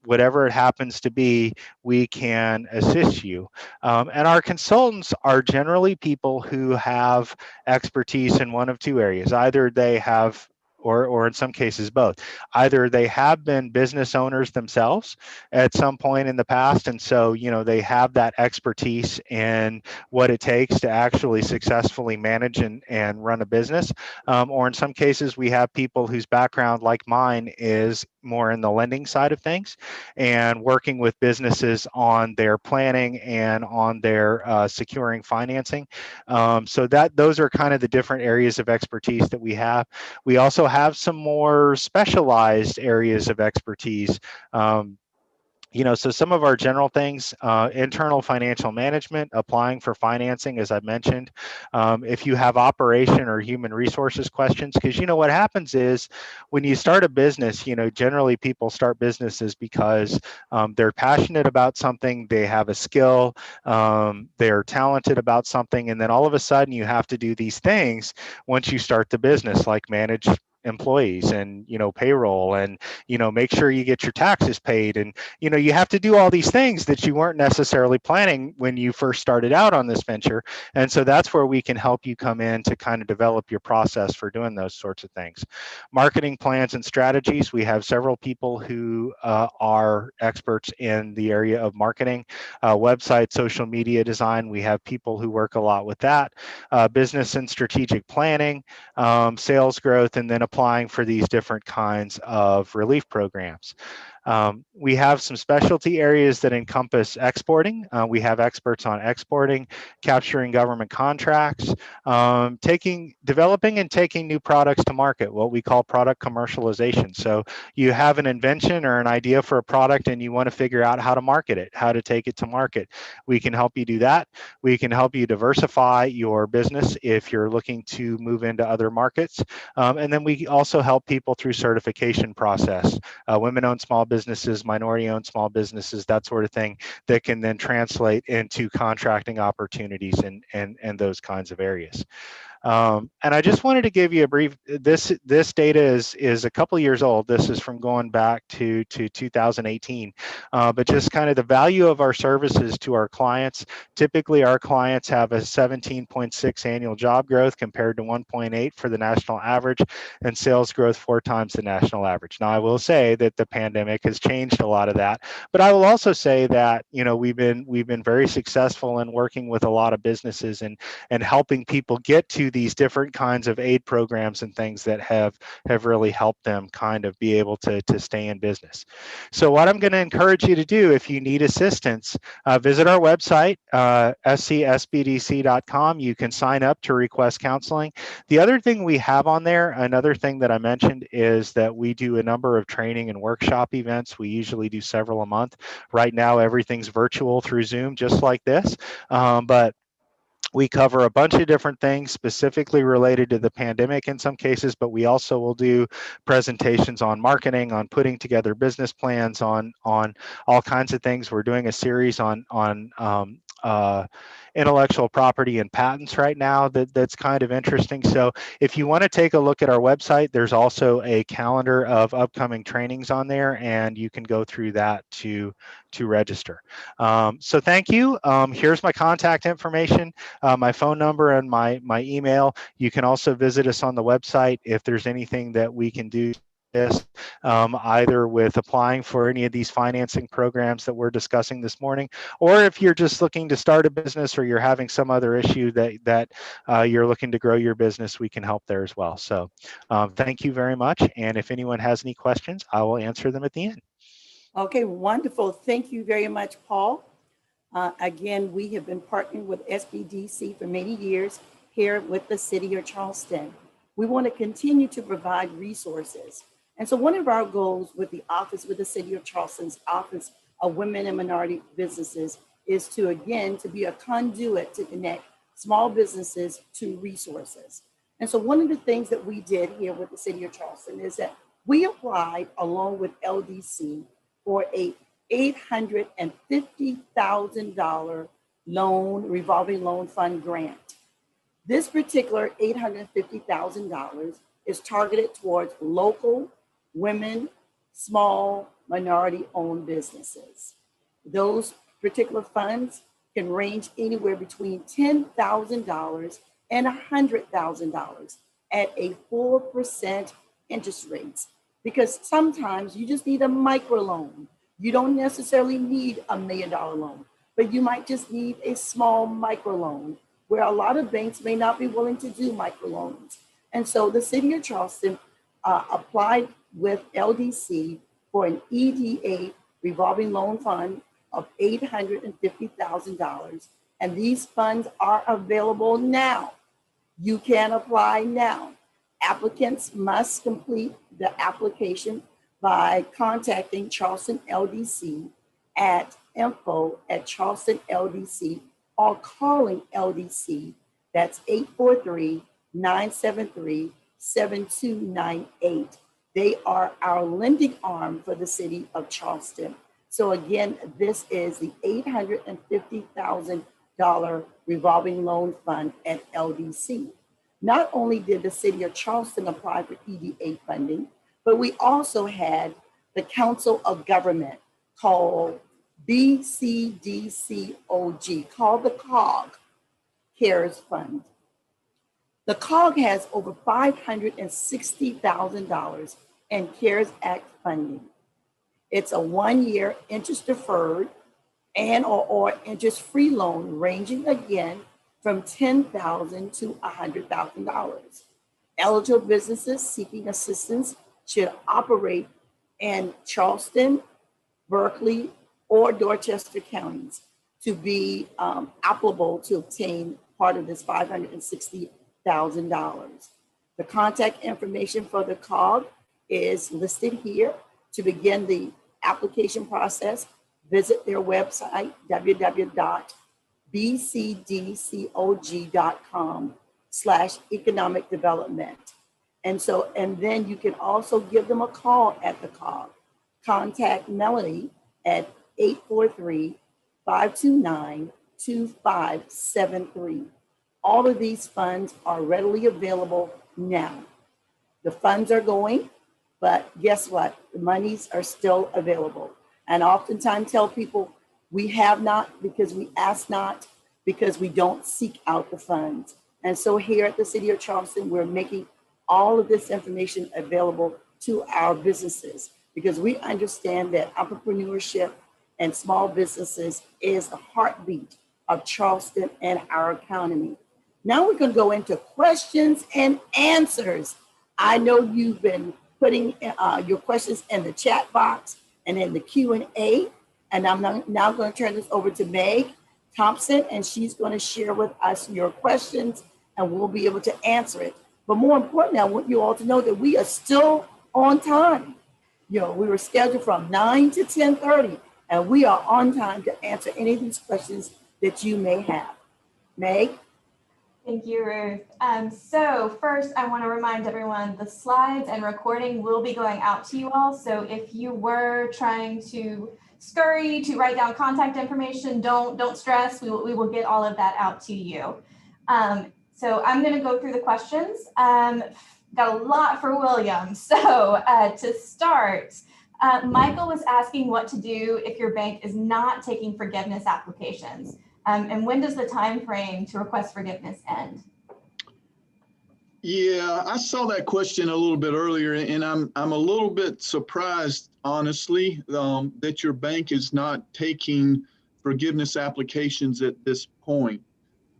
whatever it happens to be, we can assist you. And our consultants are generally people who have expertise in one of two areas. Either they have or in some cases both. Either they have been business owners themselves at some point in the past, and so they have that expertise in what it takes to actually successfully manage and run a business. Or in some cases, we have people whose background, like mine, is more in the lending side of things and working with businesses on their planning and on their securing financing. So those are kind of the different areas of expertise that we have. We also have some more specialized areas of expertise. So some of our general things, internal financial management, applying for financing, as I mentioned. If you have operation or human resources questions, because what happens is when you start a business, generally people start businesses because they're passionate about something, they have a skill, they're talented about something, and then all of a sudden you have to do these things once you start the business, like manage employees and payroll and make sure you get your taxes paid, and you have to do all these things that you weren't necessarily planning when you first started out on this venture. And so that's where we can help you come in to kind of develop your process for doing those sorts of things. Marketing plans and strategies, we have several people who are experts in the area of marketing, website, social media design. We have people who work a lot with that, business and strategic planning, sales growth, and then applying for these different kinds of relief programs. We have some specialty areas that encompass exporting. We have experts on exporting, capturing government contracts, developing and taking new products to market, what we call product commercialization. So you have an invention or an idea for a product and you want to figure out how to market it, how to take it to market. We can help you do that. We can help you diversify your business if you're looking to move into other markets. And then we also help people through certification process, women-owned small businesses, minority-owned small businesses, that sort of thing, that can then translate into contracting opportunities and those kinds of areas. And I just wanted to give you a brief, this data is a couple years old. This is from going back to 2018, but just kind of the value of our services to our clients. Typically, our clients have a 17.6 annual job growth compared to 1.8 for the national average, and sales growth 4 times the national average. Now, I will say that the pandemic has changed a lot of that, but I will also say that we've been very successful in working with a lot of businesses and helping people get to these different kinds of aid programs and things that have really helped them kind of be able to stay in business. So what I'm going to encourage you to do, if you need assistance, visit our website, scsbdc.com. You can sign up to request counseling. The other thing we have on there, another thing that I mentioned, is that we do a number of training and workshop events. We usually do several a month. Right now, everything's virtual through Zoom, just like this. But We cover a bunch of different things specifically related to the pandemic in some cases, but we also will do presentations on marketing, on putting together business plans, on all kinds of things. We're doing a series on intellectual property and patents right now that's kind of interesting. So if you want to take a look at our website, there's also a calendar of upcoming trainings on there, and you can go through that to register. So thank you. Here's my contact information. My phone number and my email. You can also visit us on the website if there's anything that we can do this, either with applying for any of these financing programs that we're discussing this morning, or if you're just looking to start a business or you're having some other issue that you're looking to grow your business, we can help there as well. So thank you very much. And if anyone has any questions, I will answer them at the end. Okay, wonderful. Thank you very much, Paul. Again, we have been partnering with SBDC for many years here with the City of Charleston. We want to continue to provide resources. And so one of our goals with the City of Charleston's Office of Women and Minority Businesses is to be a conduit to connect small businesses to resources. And so one of the things that we did here with the City of Charleston is that we applied along with LDC for a $850,000 revolving loan fund grant. This particular $850,000 is targeted towards local women, small, minority-owned businesses. Those particular funds can range anywhere between $10,000 and $100,000 at a 4% interest rate, because sometimes you just need a microloan. You don't necessarily need $1 million loan, but you might just need a small microloan, where a lot of banks may not be willing to do microloans. And so the City of Charleston applied with LDC for an EDA revolving loan fund of $850,000. And these funds are available now. You can apply now. Applicants must complete the application by contacting Charleston LDC at info@charlestonldc or calling LDC. That's 843-973-7298. They are our lending arm for the City of Charleston. So again, this is the $850,000 revolving loan fund at LDC. Not only did the City of Charleston apply for EDA funding, but we also had the Council of Government called BCDCOG, called the Cog Cares Fund. The Cog has over $560,000 in CARES Act funding. It's a 1-year interest deferred and or interest-free loan ranging again from $10,000 to $100,000. Eligible businesses seeking assistance should operate in Charleston, Berkeley, or Dorchester counties to be applicable to obtain part of this $560,000. The contact information for the COG is listed here. To begin the application process, visit their website, www.bcdcog.com/economic development. And then you can also give them a call at the COG. Contact Melanie at 843-529-2573. All of these funds are readily available now. The funds are going, but guess what? The monies are still available. And I oftentimes tell people, we have not because we ask not, because we don't seek out the funds. And so here at the City of Charleston, we're making all of this information available to our businesses, because we understand that entrepreneurship and small businesses is the heartbeat of Charleston and our economy. Now we're going to go into questions and answers. I know you've been putting your questions in the chat box and in the Q&A, and I'm now going to turn this over to Meg Thompson, and she's going to share with us your questions, and we'll be able to answer it. But more importantly, I want you all to know that we are still on time. You know, we were scheduled from 9 to 10:30, and we are on time to answer any of these questions that you may have. Meg? Thank you, Ruth. So first, I want to remind everyone the slides and recording will be going out to you all. So if you were trying to scurry to write down contact information, don't stress. We will get all of that out to you. So I'm going to go through the questions. Got a lot for William. So to start, Michael was asking what to do if your bank is not taking forgiveness applications. And when does the time frame to request forgiveness end? Yeah, I saw that question a little bit earlier, and I'm a little bit surprised, honestly, that your bank is not taking forgiveness applications at this point.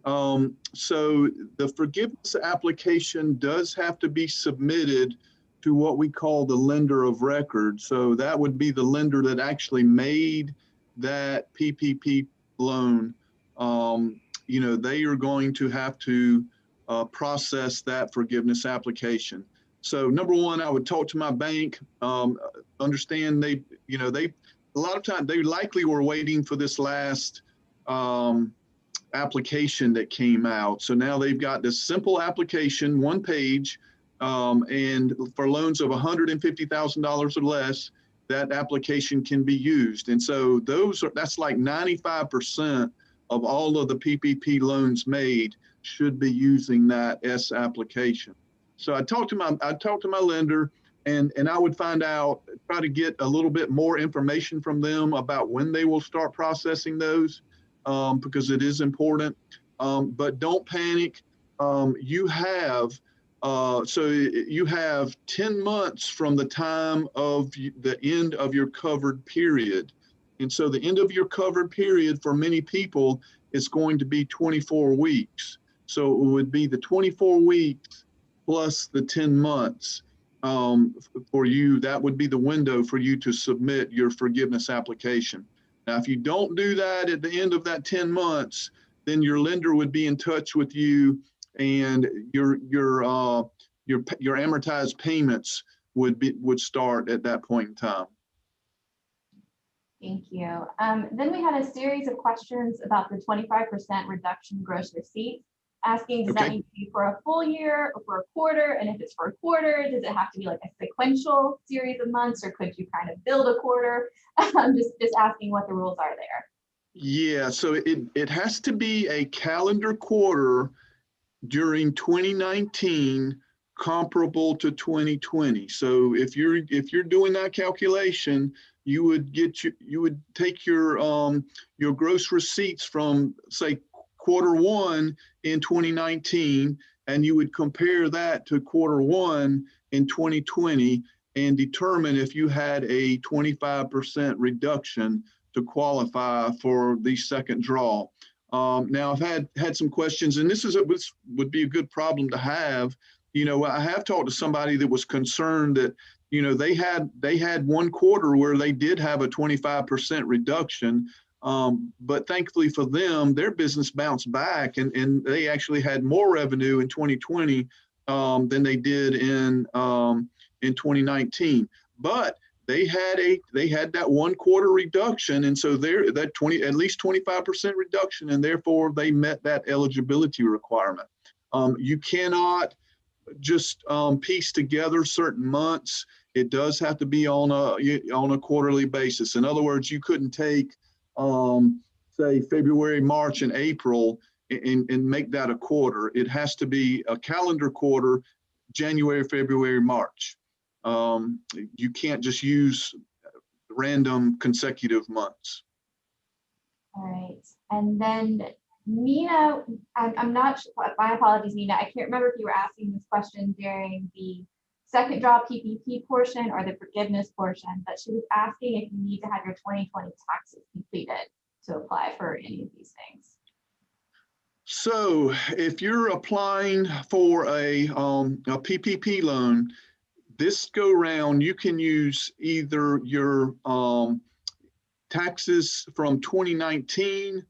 So the forgiveness application does have to be submitted to what we call the lender of record. So that would be the lender that actually made that PPP loan. You know, they are going to have to process that forgiveness application. So number one, I would talk to my bank, understand a lot of times they likely were waiting for this last application that came out. So now they've got this simple application, one page, and for loans of $150,000 or less, that application can be used. And so that's like 95% of all of the PPP loans made should be using that S application. So I talked to my lender, and I would find out, try to get a little bit more information from them about when they will start processing those, because it is important. But don't panic. You have 10 months from the time of the end of your covered period. And so the end of your covered period for many people is going to be 24 weeks. So it would be the 24 weeks plus the 10 months for you. That would be the window for you to submit your forgiveness application. Now, if you don't do that at the end of that 10 months, then your lender would be in touch with you, and your amortized payments would start at that point in time. Thank you. Then we had a series of questions about the 25% reduction in gross receipts, asking, does that need to be for a full year or for a quarter? And if it's for a quarter, does it have to be like a sequential series of months, or could you kind of build a quarter? Just asking what the rules are there. Yeah, so it has to be a calendar quarter during 2019 comparable to 2020. So if you're doing that calculation, you would take your gross receipts from, say, quarter one in 2019, and you would compare that to quarter one in 2020 and determine if you had a 25% reduction to qualify for the second draw. Now, I've had some questions, and this would be a good problem to have. You know, I have talked to somebody that was concerned that, you know, they had one quarter where they did have a 25% reduction, but thankfully for them, their business bounced back, and they actually had more revenue in 2020 than they did in 2019. But they had that one quarter reduction, and so at least 25% reduction, and therefore they met that eligibility requirement. You cannot just piece together certain months. It does have to be on a quarterly basis. In other words, you couldn't take say February, March, and April and make that a quarter. It has to be a calendar quarter, January, February, March. You can't just use random consecutive months. All right. And then Nina, I'm not sure, my apologies, Nina. I can't remember if you were asking this question during the second draw PPP portion or the forgiveness portion, but she was asking if you need to have your 2020 taxes completed to apply for any of these things. So if you're applying for a PPP loan, this go round, you can use either your taxes from 2019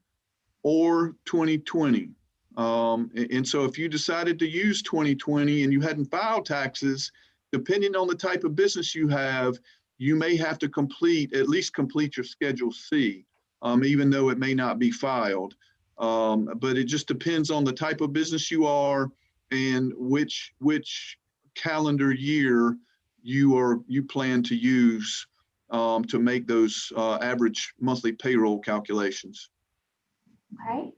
or 2020. And so if you decided to use 2020 and you hadn't filed taxes, depending on the type of business you have, you may have to at least complete your Schedule C, even though it may not be filed. But it just depends on the type of business you are and which calendar year you plan to use to make those average monthly payroll calculations. Okay.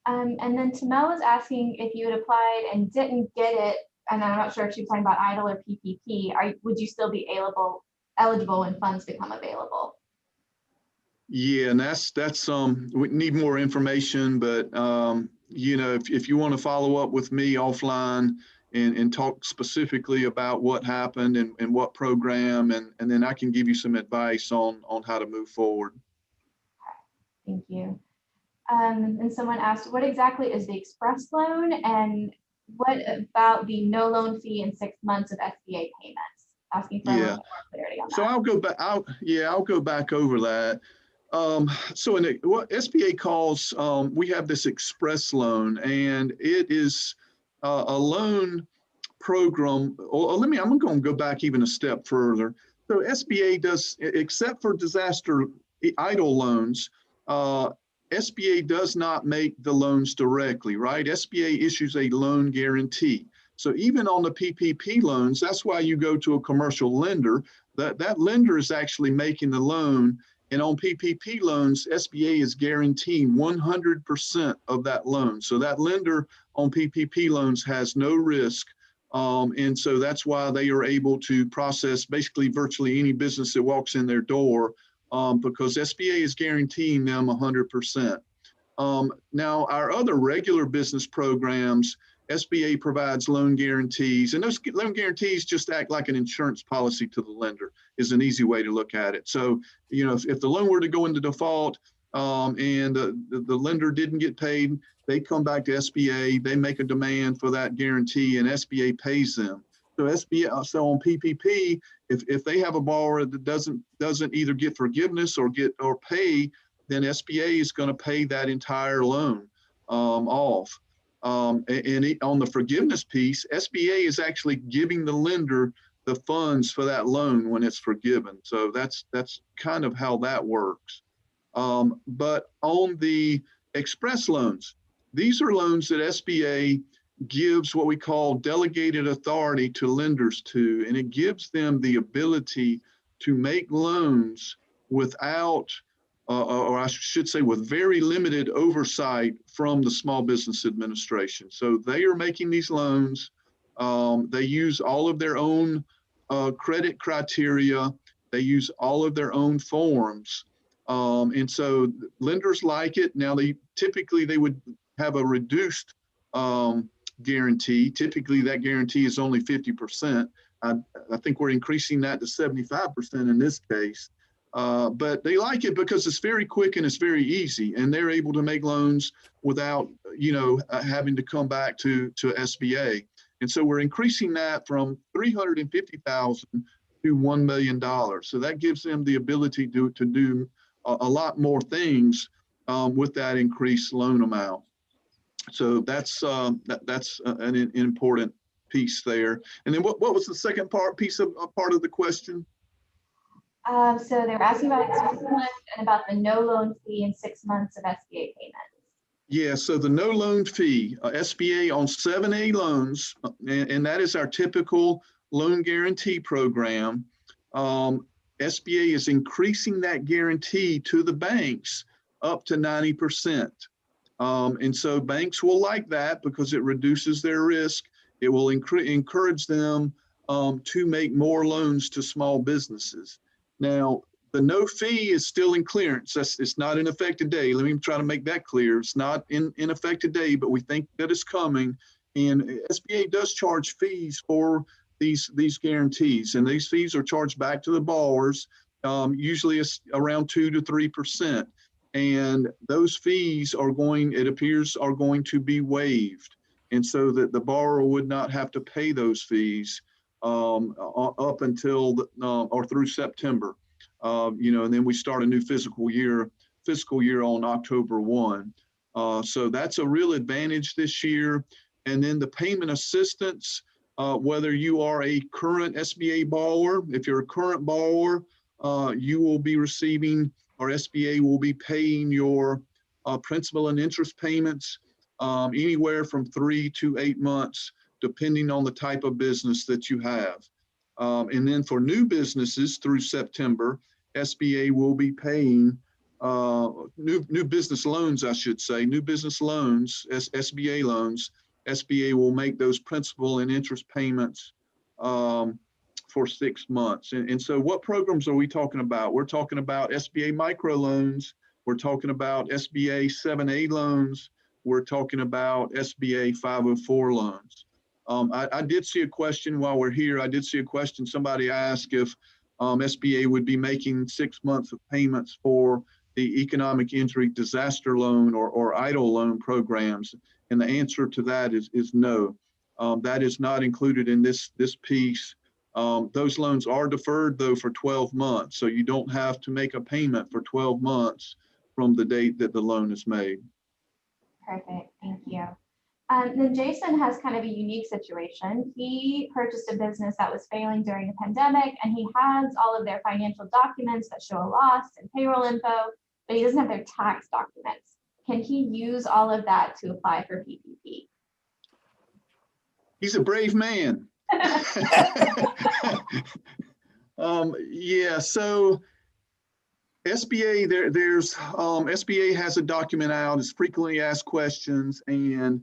And then Tamel was asking if you had applied and didn't get it, and I'm not sure if she was talking about EIDL or PPP. Would you still be eligible when funds become available? Yeah, and that's we need more information, but you know, if you want to follow up with me offline and talk specifically about what happened and what program, and then I can give you some advice on how to move forward. Thank you. And someone asked, what exactly is the express loan, and what about the no loan fee in 6 months of SBA payments? Asking for a little bit more clarity on that. So I'll go back over that. So in what SBA calls, we have this express loan, and it is a loan program. I'm going to go back even a step further. So SBA does, except for disaster EIDL loans, SBA does not make the loans directly, right? SBA issues a loan guarantee. So even on the PPP loans, that's why you go to a commercial lender. That lender is actually making the loan. And on PPP loans, SBA is guaranteeing 100% of that loan. So that lender on PPP loans has no risk. And so that's why they are able to process basically virtually any business that walks in their door, because SBA is guaranteeing them 100%. Now, our other regular business programs, SBA provides loan guarantees, and those loan guarantees just act like an insurance policy to the lender, is an easy way to look at it. So, you know, if the loan were to go into default and the lender didn't get paid, they come back to SBA, they make a demand for that guarantee, and SBA pays them. So SBA, so on PPP, if they have a borrower that doesn't either get forgiveness or pay, then SBA is going to pay that entire loan off. On the forgiveness piece, SBA is actually giving the lender the funds for that loan when it's forgiven. So that's kind of how that works. But on the express loans, these are loans that SBA gives what we call delegated authority to lenders to, and it gives them the ability to make loans without or I should say with very limited oversight from the Small Business Administration. So they are making these loans. They use all of their own credit criteria. They use all of their own forms. And so lenders like it. Now, they would have a reduced guarantee. Typically, that guarantee is only 50%. I think we're increasing that to 75% in this case. But they like it because it's very quick and it's very easy, and they're able to make loans without, having to come back to SBA. And so we're increasing that from $350,000 to $1 million. So that gives them the ability to do a lot more things with that increased loan amount. So that's an important piece there. And then what was the second part of the question? So they were asking about expense and about the no loan fee in 6 months of SBA payments. Yeah, so the no loan fee, SBA on 7A loans, and that is our typical loan guarantee program. SBA is increasing that guarantee to the banks up to 90%. And so banks will like that because it reduces their risk. It will encourage them to make more loans to small businesses. Now, the no fee is still in clearance. It's not in effect today. Let me try to make that clear. It's not in effect today, but we think that it's coming. And SBA does charge fees for these guarantees, and these fees are charged back to the borrowers. Usually it's around 2 to 3%. And those fees it appears, are going to be waived. And so that the borrower would not have to pay those fees up until or through September, and then we start a new fiscal year on October 1. So that's a real advantage this year. And then the payment assistance, whether you are a current SBA borrower, if you're a current borrower, you will be receiving, or SBA will be paying your principal and interest payments, anywhere from 3 to 8 months, depending on the type of business that you have. And then for new businesses through September, SBA will be paying new business loans, I should say, new business loans, SBA loans. SBA will make those principal and interest payments for 6 months. And so what programs are we talking about? We're talking about SBA microloans. We're talking about SBA 7A loans. We're talking about SBA 504 loans. I did see a question while we're here. I did see a question. Somebody asked if SBA would be making 6 months of payments for the economic injury disaster loan or EIDL loan programs. And the answer to that is no. That is not included in this piece. Those loans are deferred though for 12 months. So you don't have to make a payment for 12 months from the date that the loan is made. Perfect, thank you. Then Jason has kind of a unique situation. He purchased a business that was failing during the pandemic, and he has all of their financial documents that show a loss and payroll info, but he doesn't have their tax documents. Can he use all of that to apply for PPP? He's a brave man. Yeah, so SBA, SBA has a document out, it's frequently asked questions, and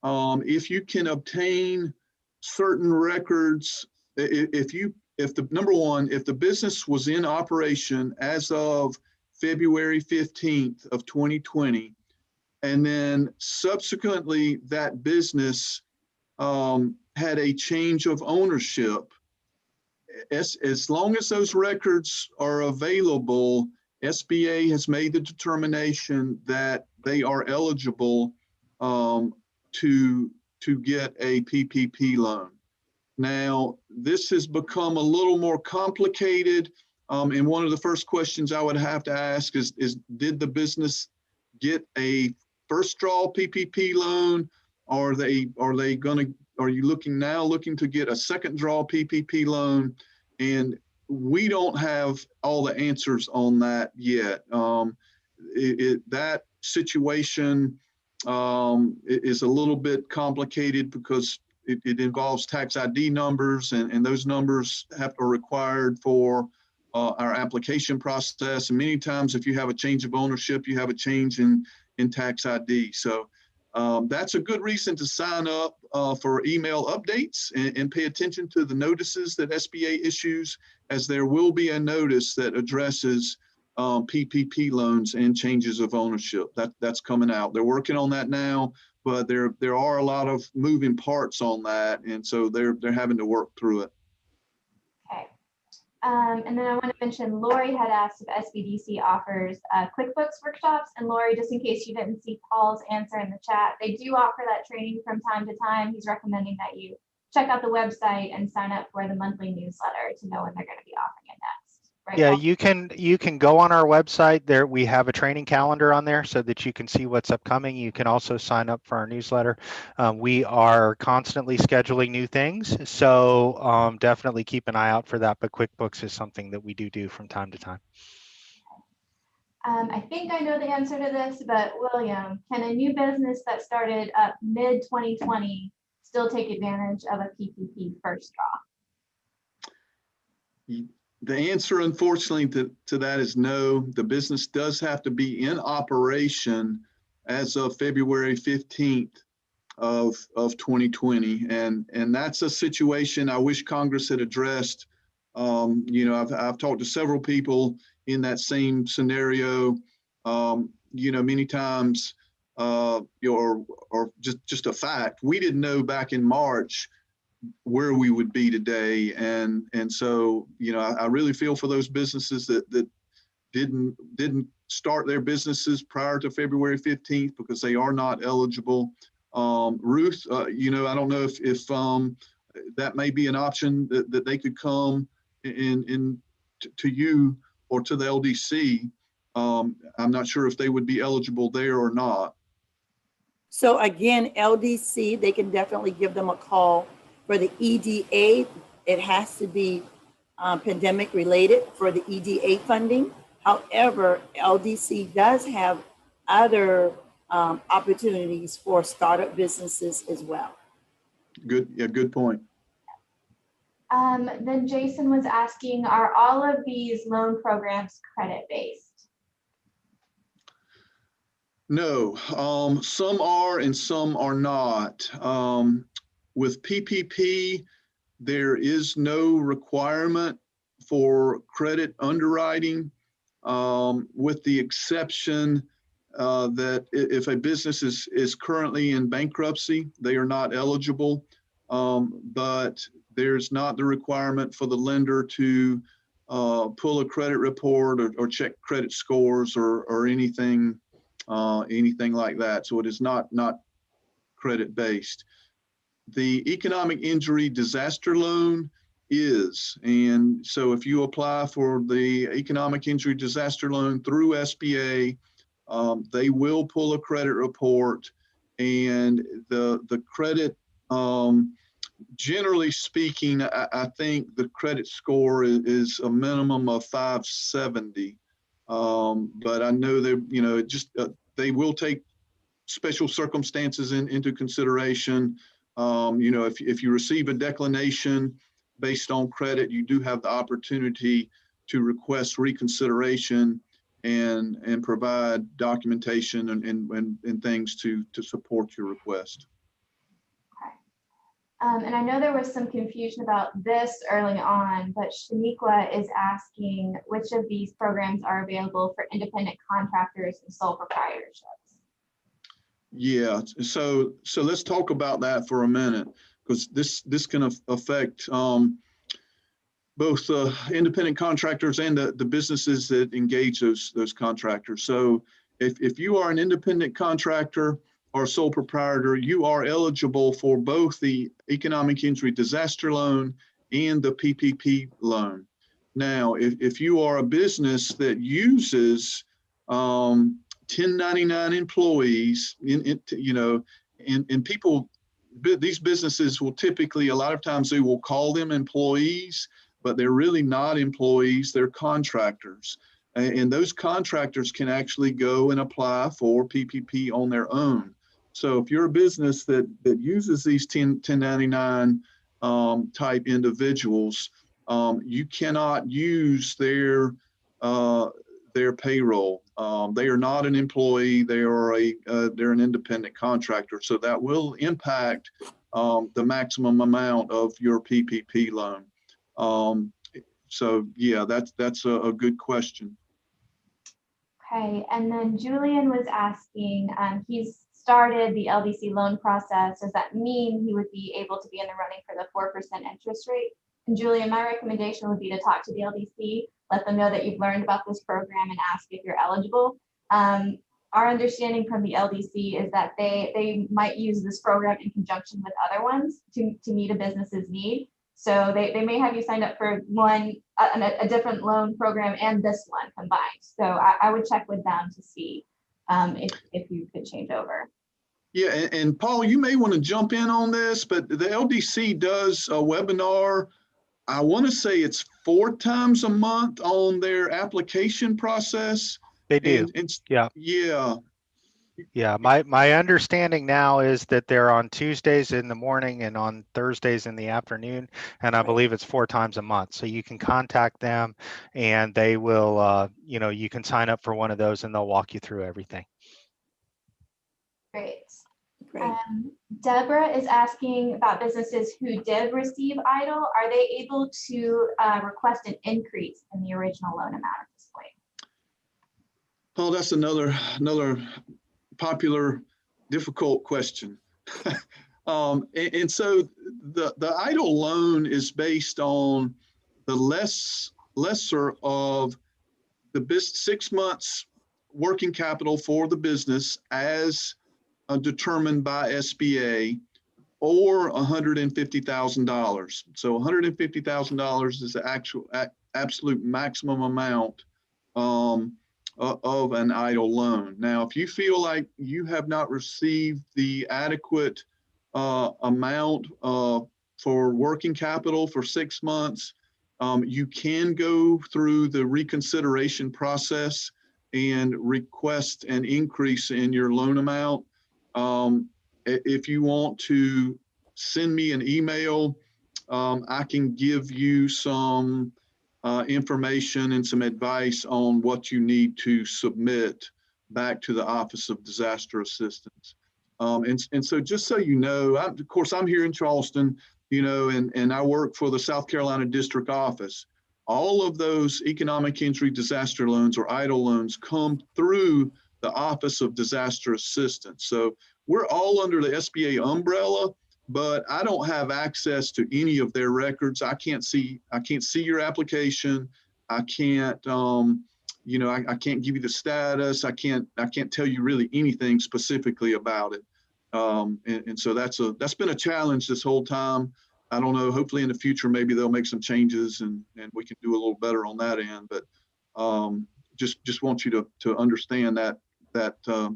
if you can obtain certain records, if the business was in operation as of February 15th of 2020, and then subsequently that business had a change of ownership, as long as those records are available, SBA has made the determination that they are eligible to get a PPP loan. Now, this has become a little more complicated. And one of the first questions I would have to ask is did the business get a first draw PPP loan? Are you looking to get a second draw PPP loan? And we don't have all the answers on that yet. That situation is a little bit complicated because it involves tax ID numbers, and those numbers are required for our application process. And many times if you have a change of ownership, you have a change in tax ID. So that's a good reason to sign up for email updates and pay attention to the notices that SBA issues, as there will be a notice that addresses PPP loans and changes of ownership. That's coming out. They're working on that now, but there are a lot of moving parts on that, and so they're having to work through it. Okay. And then I want to mention, Lori had asked if SBDC offers Quickbooks Workshops. And Lori, just in case you didn't see Paul's answer in the chat, they do offer that training from time to time. He's recommending that you check out the website and sign up for the monthly newsletter to know when they're going to be offering it next. Right, Yeah, Paul? you can go on our website there. We have a training calendar on there so that you can see what's upcoming. You can also sign up for our newsletter. We are constantly scheduling new things, so definitely keep an eye out for that. But QuickBooks is something that we do from time to time. I think I know the answer to this, but William, can a new business that started up mid-2020 still take advantage of a PPP first draw? The answer, unfortunately, to that is no. The business does have to be in operation as of February 15th of 2020. And that's a situation I wish Congress had addressed. I've talked to several people in that same scenario, many times, or just a fact. We didn't know back in March where we would be today. And so, I really feel for those businesses that didn't start their businesses prior to February 15th because they are not eligible. Ruth, I don't know if that may be an option that they could come in to you or to the LDC. I'm not sure if they would be eligible there or not. So again, LDC, they can definitely give them a call. For the EDA, it has to be pandemic related for the EDA funding. However, LDC does have other opportunities for startup businesses as well. Good. Yeah, good point. Then Jason was asking, are all of these loan programs credit-based? No, some are and some are not. With PPP, there is no requirement for credit underwriting, with the exception that if a business is currently in bankruptcy, they are not eligible. But there's not the requirement for the lender to pull a credit report or check credit scores or anything like that. So it is not credit based. The economic injury disaster loan is, and so if you apply for the economic injury disaster loan through SBA, they will pull a credit report, and the credit, generally speaking, I think the credit score is a minimum of 570. But I know that, they will take special circumstances into consideration. If you receive a declination based on credit, you do have the opportunity to request reconsideration and provide documentation and things to support your request. And I know there was some confusion about this early on, but Shaniqua is asking which of these programs are available for independent contractors and sole proprietorships. Yeah, so let's talk about that for a minute, because this can affect both independent contractors and the businesses that engage those contractors. So if you are an independent contractor or sole proprietor, you are eligible for both the economic injury disaster loan and the PPP loan. Now, if you are a business that uses 1099 employees, and people, these businesses will typically, a lot of times they will call them employees, but they're really not employees, they're contractors. And those contractors can actually go and apply for PPP on their own. So if you're a business that uses these 1099 type individuals, you cannot use their payroll. They are not an employee. They're an independent contractor. So that will impact the maximum amount of your PPP loan. So yeah, that's a good question. Okay, and then Julian was asking, he's started the LDC loan process. Does that mean he would be able to be in the running for the 4% interest rate? And Julian, my recommendation would be to talk to the LDC, let them know that you've learned about this program and ask if you're eligible. Our understanding from the LDC is that they might use this program in conjunction with other ones to meet a business's need. So they may have you signed up for a different loan program and this one combined. So I would check with them to see if you could change over. Yeah, and Paul, you may want to jump in on this, but the LDC does a webinar. I want to say it's 4 times a month on their application process. They do. Yeah. Yeah. Yeah. My understanding now is that they're on Tuesdays in the morning and on Thursdays in the afternoon. And I believe it's 4 times a month. So you can contact them and they will, you can sign up for one of those and they'll walk you through everything. Great. Great. Deborah is asking about businesses who did receive EIDL. Are they able to request an increase in the original loan amount at this point? Oh, that's another popular, difficult question. And so the EIDL loan is based on the lesser of the 6 months working capital for the business as determined by SBA, or $150,000. So $150,000 is the actual absolute maximum amount of an EIDL loan. Now, if you feel like you have not received the adequate amount for working capital for 6 months, you can go through the reconsideration process and request an increase in your loan amount. If you want to send me an email, I can give you some information and some advice on what you need to submit back to the Office of Disaster Assistance. And so just so you know, of course, I'm here in Charleston, you know, and I work for the South Carolina District Office. All of those economic injury disaster loans or EIDL loans come through the Office of Disaster Assistance. So we're all under the SBA umbrella, but I don't have access to any of their records. I can't see your application. I can't, you know, I can't give you the status. I can't tell you really anything specifically about it. And so that's been a challenge this whole time. I don't know, hopefully in the future, maybe they'll make some changes and we can do a little better on that end. But just want you to understand that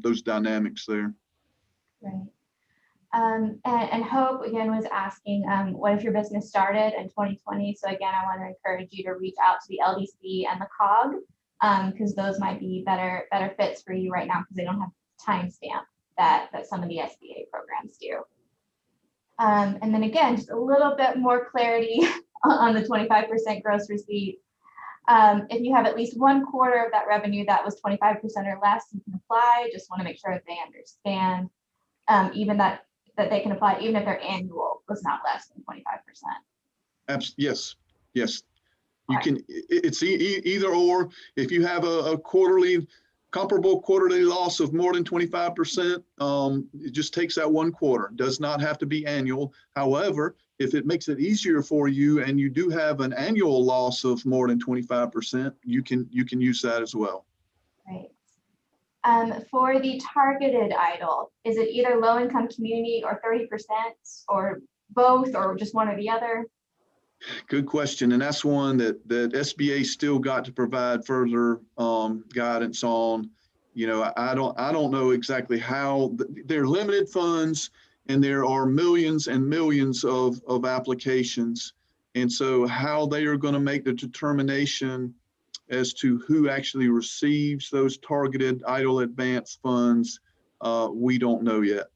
those dynamics there. Right. And Hope again was asking, what if your business started in 2020? So again, I want to encourage you to reach out to the LDC and the COG because those might be better fits for you right now because they don't have timestamp that some of the SBA programs do. And then again, just a little bit more clarity on the 25% gross receipt. If you have at least 1/4 of that revenue that was 25% or less, you can apply. Just want to make sure that they understand even that they can apply even if their annual was not less than 25%. Yes. You can, it's either or. If you have a comparable quarterly loss of more than 25%, it just takes that 1/4. Does not have to be annual. However, if it makes it easier for you and you do have an annual loss of more than 25%, you can use that as well. Right. For the targeted EIDL, is it either low income community or 30% or both or just one or the other? Good question. And that's one that SBA still got to provide further guidance on. You know, I don't know exactly how. They're limited funds and there are millions and millions of applications. And so how they are going to make the determination as to who actually receives those targeted EIDL advance funds, we don't know yet.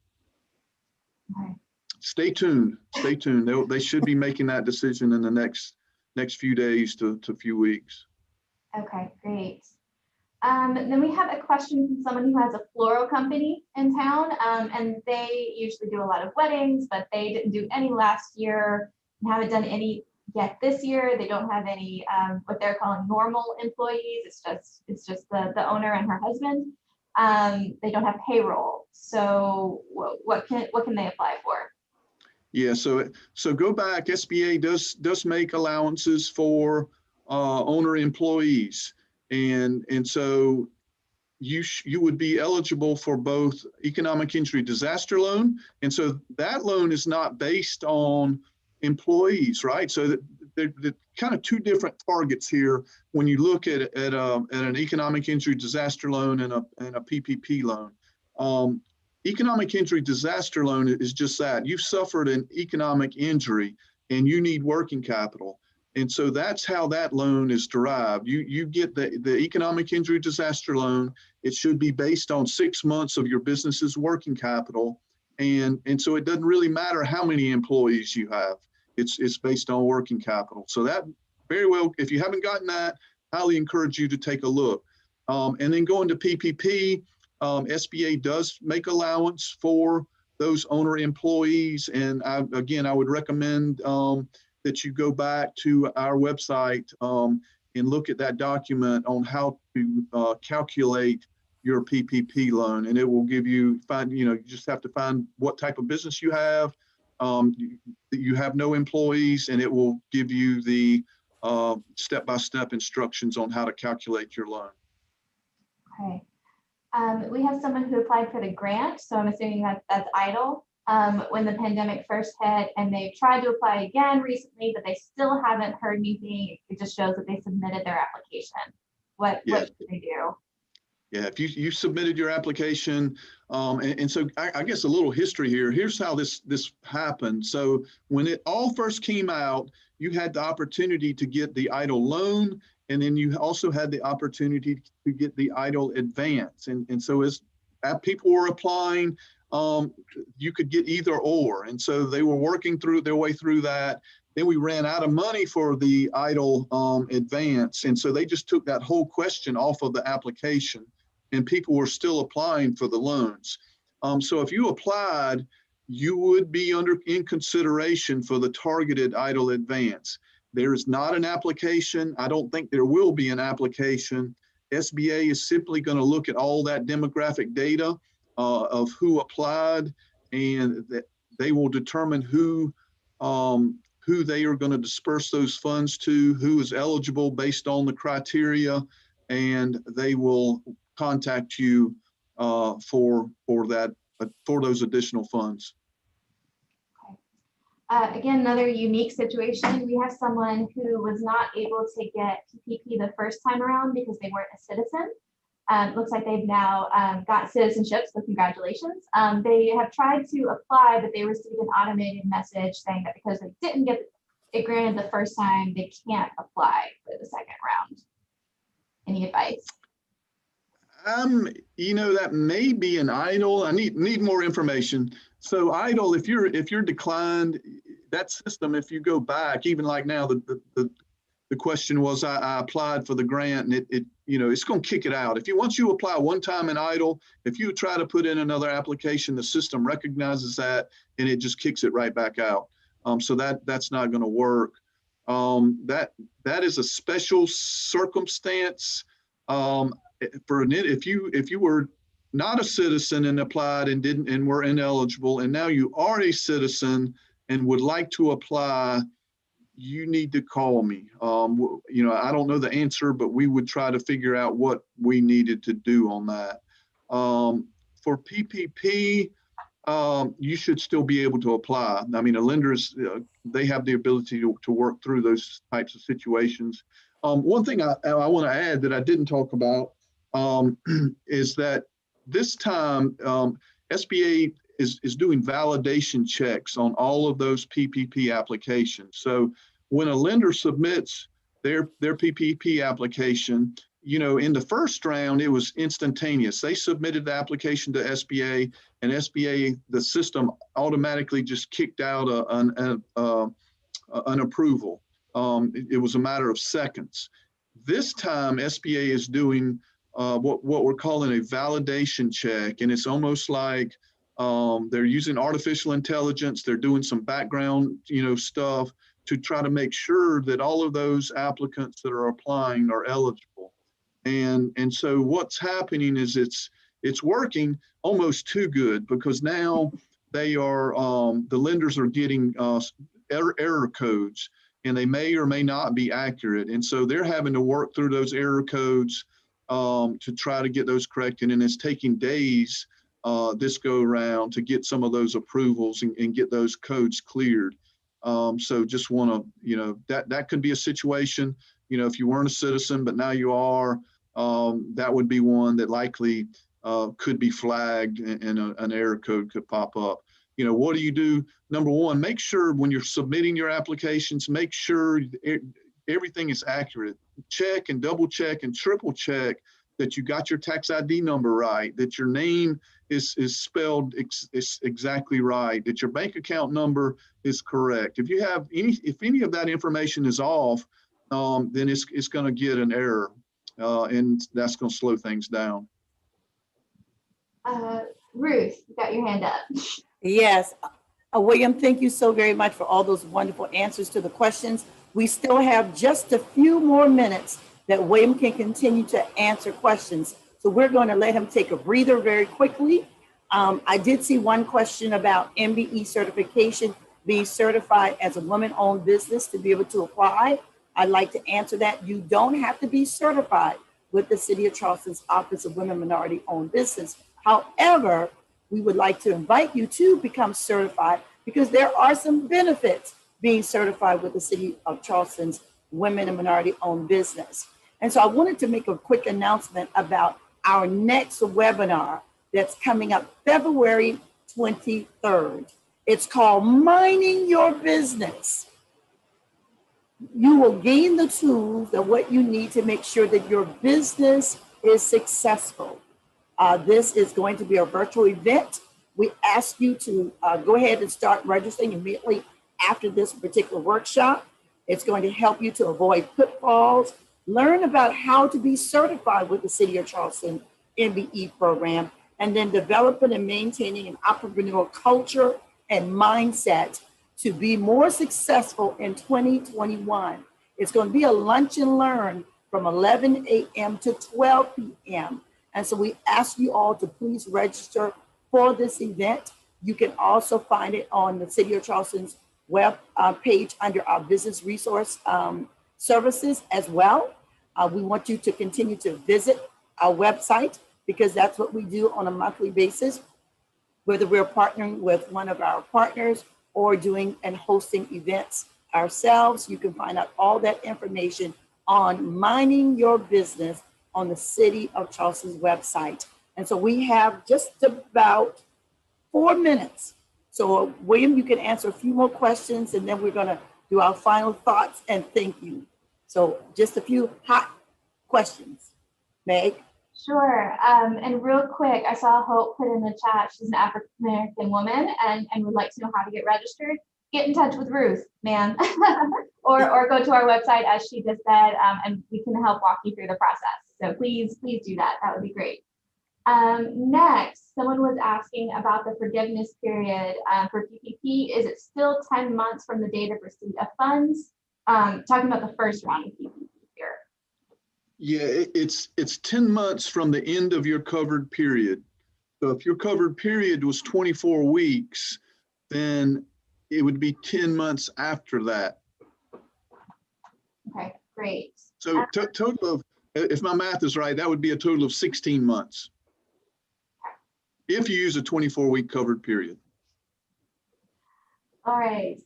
Okay. Stay tuned. They should be making that decision in the next few days to few weeks. Okay, great. Then we have a question from someone who has a floral company in town, and they usually do a lot of weddings, but they didn't do any last year and haven't done any yet this year. They don't have any what they're calling normal employees. It's just the owner and her husband. They don't have payroll. So what can they apply for? Yeah, so go back. SBA does make allowances for owner employees, and so you would be eligible for both economic injury disaster loan, and so that loan is not based on employees, right? So they're kind of two different targets here when you look at an economic injury disaster loan and a PPP loan. Economic injury disaster loan is just that. You've suffered an economic injury and you need working capital. And so that's how that loan is derived. You get the economic injury disaster loan. It should be based on 6 months of your business's working capital. And so it doesn't really matter how many employees you have. It's based on working capital. So that very well, if you haven't gotten that, highly encourage you to take a look. And then going to PPP, SBA does make allowance for those owner employees. And I would recommend that you go back to our website and look at that document on how to calculate your PPP loan. And it will give you, you just have to find what type of business you have. You have no employees, and it will give you the step-by-step instructions on how to calculate your loan. Okay. We have someone who applied for the grant, so I'm assuming that's EIDL when the pandemic first hit, and they've tried to apply again recently, but they still haven't heard anything. It just shows that they submitted their application. What should they do? Yeah, if you submitted your application, and so I guess a little history here. Here's how this happened. So when it all first came out, you had the opportunity to get the EIDL loan And then you also had the opportunity to get the EIDL advance. And so as people were applying, you could get either or. And so they were working through their way through that. Then we ran out of money for the EIDL advance. And so they just took that whole question off of the application, and people were still applying for the loans. So if you applied, you would be in consideration for the targeted EIDL advance. There is not an application. I don't think there will be an application. SBA is simply going to look at all that demographic data of who applied, and that they will determine who they are going to disperse those funds to, who is eligible based on the criteria, and they will contact you for those additional funds. Again, another unique situation. We have someone who was not able to get PPP the first time around because they weren't a citizen. Looks like they've now got citizenship, so congratulations. They have tried to apply, but they received an automated message saying that because they didn't get it granted the first time, they can't apply for the second round. Any advice? You know, that may be an EIDL. I need more information. So EIDL, if you're declined, that system, if you go back, even like now, the question was, I applied for the grant, and it's going to kick it out. Once you apply one time in EIDL, if you try to put in another application, the system recognizes that and it just kicks it right back out. So that's not going to work. That is a special circumstance. If you were not a citizen and applied and were ineligible, and now you are a citizen and would like to apply, you need to call me. I don't know the answer, but we would try to figure out what we needed to do on that. For PPP, you should still be able to apply. I mean, the lenders, they have the ability to work through those types of situations. One thing I want to add that I didn't talk about is that this time SBA is doing validation checks on all of those PPP applications. So when a lender submits their PPP application, in the first round, it was instantaneous. They submitted the application to SBA, and SBA, the system automatically just kicked out an approval. It was a matter of seconds. This time, SBA is doing what we're calling a validation check, and it's almost like they're using artificial intelligence. They're doing some background, stuff to try to make sure that all of those applicants that are applying are eligible. And so what's happening is it's working almost too good, because now they are the lenders are getting error codes, and they may or may not be accurate. And so they're having to work through those error codes to try to get those corrected. And it's taking days this go around to get some of those approvals and get those codes cleared. So just want to, that could be a situation, if you weren't a citizen, but now you are, that would be one that likely could be flagged, and an error code could pop up. What do you do? Number one, make sure when you're submitting your applications, make sure everything is accurate. Check and double check and triple check that you got your tax ID number right, that your name is spelled exactly right, that your bank account number is correct. If any of that information is off, then it's going to get an error, and that's going to slow things down. Ruth, you got your hand up. Yes. William, thank you so very much for all those wonderful answers to the questions. We still have just a few more minutes that William can continue to answer questions. So we're going to let him take a breather very quickly. I did see one question about MBE certification, being certified as a woman-owned business to be able to apply. I'd like to answer that. You don't have to be certified with the City of Charleston's Office of Women Minority-Owned Business. However, we would like to invite you to become certified, because there are some benefits being certified with the City of Charleston's Women and Minority-Owned Business. And so I wanted to make a quick announcement about our next webinar that's coming up February 23rd. It's called Minding Your Business. You will gain the tools of what you need to make sure that your business is successful. This is going to be a virtual event. We ask you to go ahead and start registering immediately after this particular workshop. It's going to help you to avoid pitfalls, learn about how to be certified with the City of Charleston MBE program, and then developing and maintaining an entrepreneurial culture and mindset to be more successful in 2021. It's going to be a lunch and learn from 11 a.m. to 12 p.m. And so we ask you all to please register for this event. You can also find it on the City of Charleston's web page under our business resource services as well. We want you to continue to visit our website because that's what we do on a monthly basis, whether we're partnering with one of our partners or doing and hosting events ourselves. You can find out all that information on minding your business on the City of Charleston's website. And so we have just about 4 minutes. So William, you can answer a few more questions and then we're gonna do our final thoughts and thank you. So just a few hot questions. Meg? Sure. And real quick, I saw Hope put in the chat. She's an African-American woman and would like to know how to get registered. Get in touch with Ruth, man, or go to our website, as she just said, and we can help walk you through the process. So please do that. That would be great. Next, someone was asking about the forgiveness period for PPP. Is it still 10 months from the date of receipt of funds? Talking about the first round of PPP here. Yeah, it's 10 months from the end of your covered period. So if your covered period was 24 weeks, then it would be 10 months after that. Okay, great. So total of, if my math is right, that would be a total of 16 months. If you use a 24-week covered period. All right,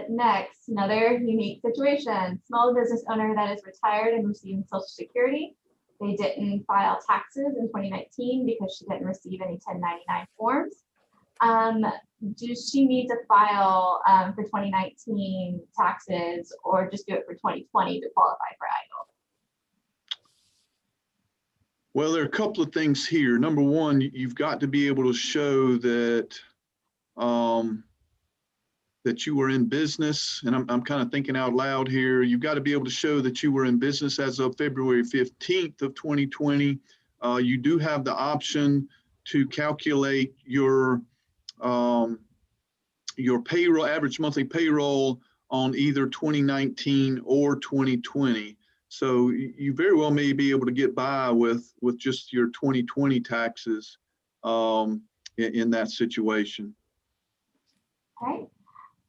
next, another unique situation. Small business owner that is retired and receiving Social Security. They didn't file taxes in 2019 because she didn't receive any 1099 forms. Does she need to file for 2019 taxes or just do it for 2020 to qualify for EIDL? Well, there are a couple of things here. Number one, you've got to be able to show that that you were in business, and I'm kind of thinking out loud here. You've got to be able to show that you were in business as of February 15th of 2020. You do have the option to calculate your payroll, average monthly payroll on either 2019 or 2020. So you very well may be able to get by with just your 2020 taxes in that situation. Okay.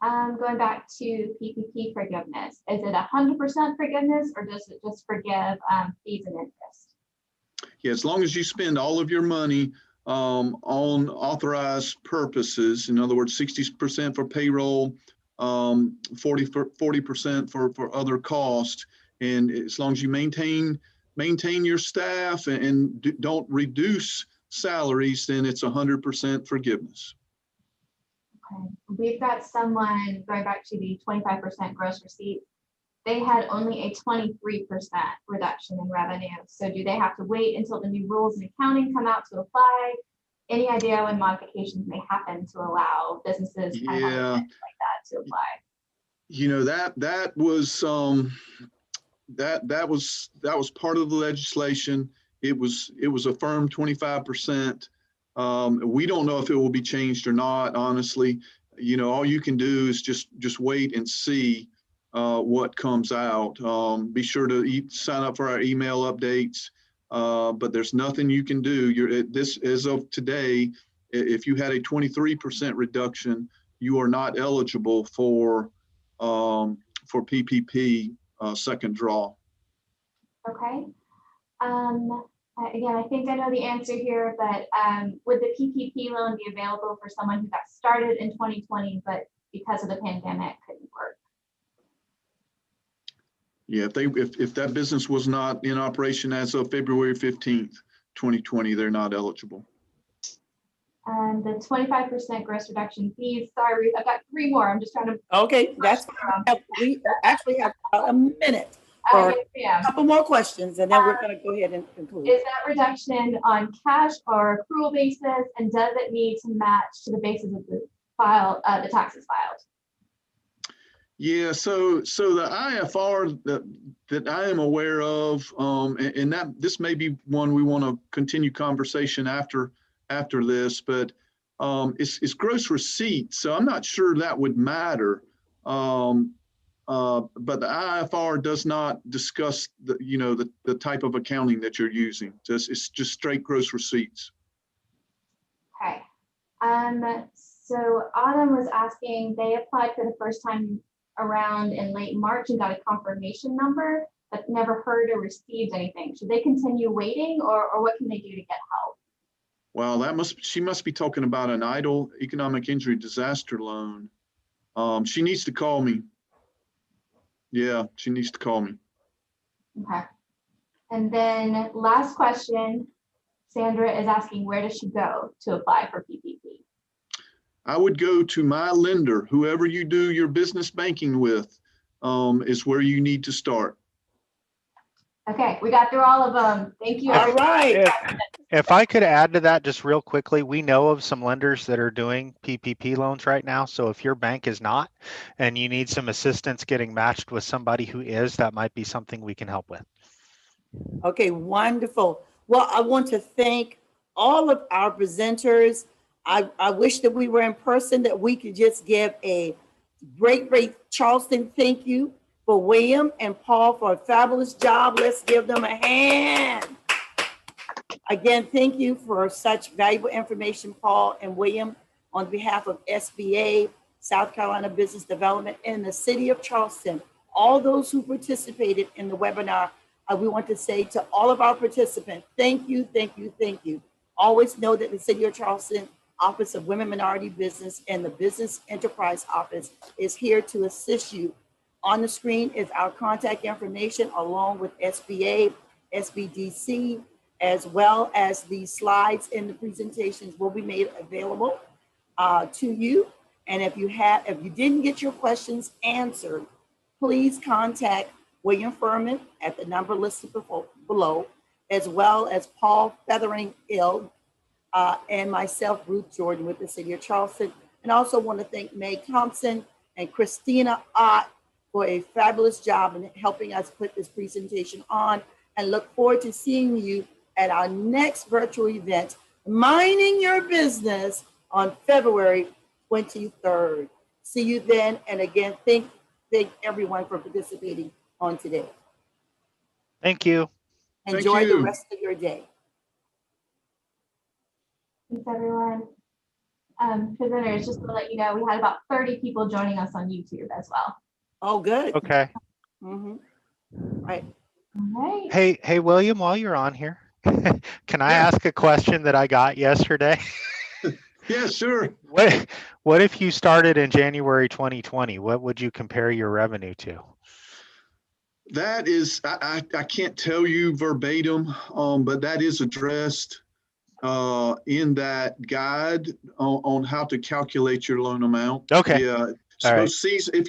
Going back to PPP forgiveness, is it 100% forgiveness or does it just forgive fees and interest? Yeah, as long as you spend all of your money on authorized purposes, in other words, 60% for payroll, 40% for other costs, and as long as you maintain your staff and don't reduce salaries, then it's 100% forgiveness. Okay. We've got someone going back to the 25% gross receipt. They had only a 23% reduction in revenue. So do they have to wait until the new rules in accounting come out to apply? Any idea when modifications may happen to allow businesses kind of like that to apply? You know, that was part of the legislation. It was affirmed 25%. We don't know if it will be changed or not, honestly. You know, all you can do is just wait and see what comes out. Be sure to sign up for our email updates, but there's nothing you can do. This, as of today, if you had a 23% reduction, you are not eligible for PPP second draw. Okay. Again, I think I know the answer here, but would the PPP loan be available for someone who got started in 2020, but because of the pandemic couldn't work? Yeah, if that business was not in operation as of February 15th, 2020, they're not eligible. And the 25% gross reduction fees. Sorry, Ruth, I've got 3 more. I'm just trying to. Okay, that's fine. We actually have about a minute for a couple more questions, and then we're going to go ahead and conclude. Is that reduction on cash or accrual basis, and does it need to match to the basis of the the taxes filed? Yeah, so the IFR that I am aware of, and that this may be one we want to continue conversation after this, but it's gross receipts. So I'm not sure that would matter. But the IFR does not discuss the type of accounting that you're using. It's just straight gross receipts. Okay. So Autumn was asking, they applied for the first time around in late March and got a confirmation number, but never heard or received anything. Should they continue waiting, or what can they do to get help? Well, she must be talking about an EIDL, economic injury disaster loan. She needs to call me. Yeah, she needs to call me. Okay. And then last question, Sandra is asking, where does she go to apply for PPP? I would go to my lender, whoever you do your business banking with, is where you need to start. Okay, we got through all of them. Thank you. All right. If I could add to that just real quickly, we know of some lenders that are doing PPP loans right now. So if your bank is not, and you need some assistance getting matched with somebody who is, that might be something we can help with. Okay, wonderful. Well, I want to thank all of our presenters. I wish that we were in person, that we could just give a great Charleston thank you for William and Paul for a fabulous job. Let's give them a hand. Again, thank you for such valuable information, Paul and William, on behalf of SBA, South Carolina Business Development, and the City of Charleston. All those who participated in the webinar, we want to say to all of our participants, thank you, thank you, thank you. Always know that the City of Charleston Office of Women Minority Business and the Business Enterprise Office is here to assist you. On the screen is our contact information along with SBA, SBDC, as well as the slides in the presentations will be made available to you. And if you didn't get your questions answered, please contact William Furman at the number listed below, as well as Paul Feathering-Ill and myself, Ruth Jordan, with the City of Charleston. And also want to thank Meg Thompson and Christina Ott for a fabulous job in helping us put this presentation on, and look forward to seeing you at our next virtual event, Minding Your Business, on February 23rd. See you then. And again, thank everyone for participating on today. Thank you. Enjoy the rest of your day. Thanks, everyone. Presenters, just to let you know, we had about 30 people joining us on YouTube as well. Oh, good. Okay. Right. All right. Hey, William, while you're on here, can I ask a question that I got yesterday? Yeah, sure. What if you started in January 2020? What would you compare your revenue to? That is, I can't tell you verbatim, but that is addressed in that guide on how to calculate your loan amount. Okay. Yeah. All right. So if you're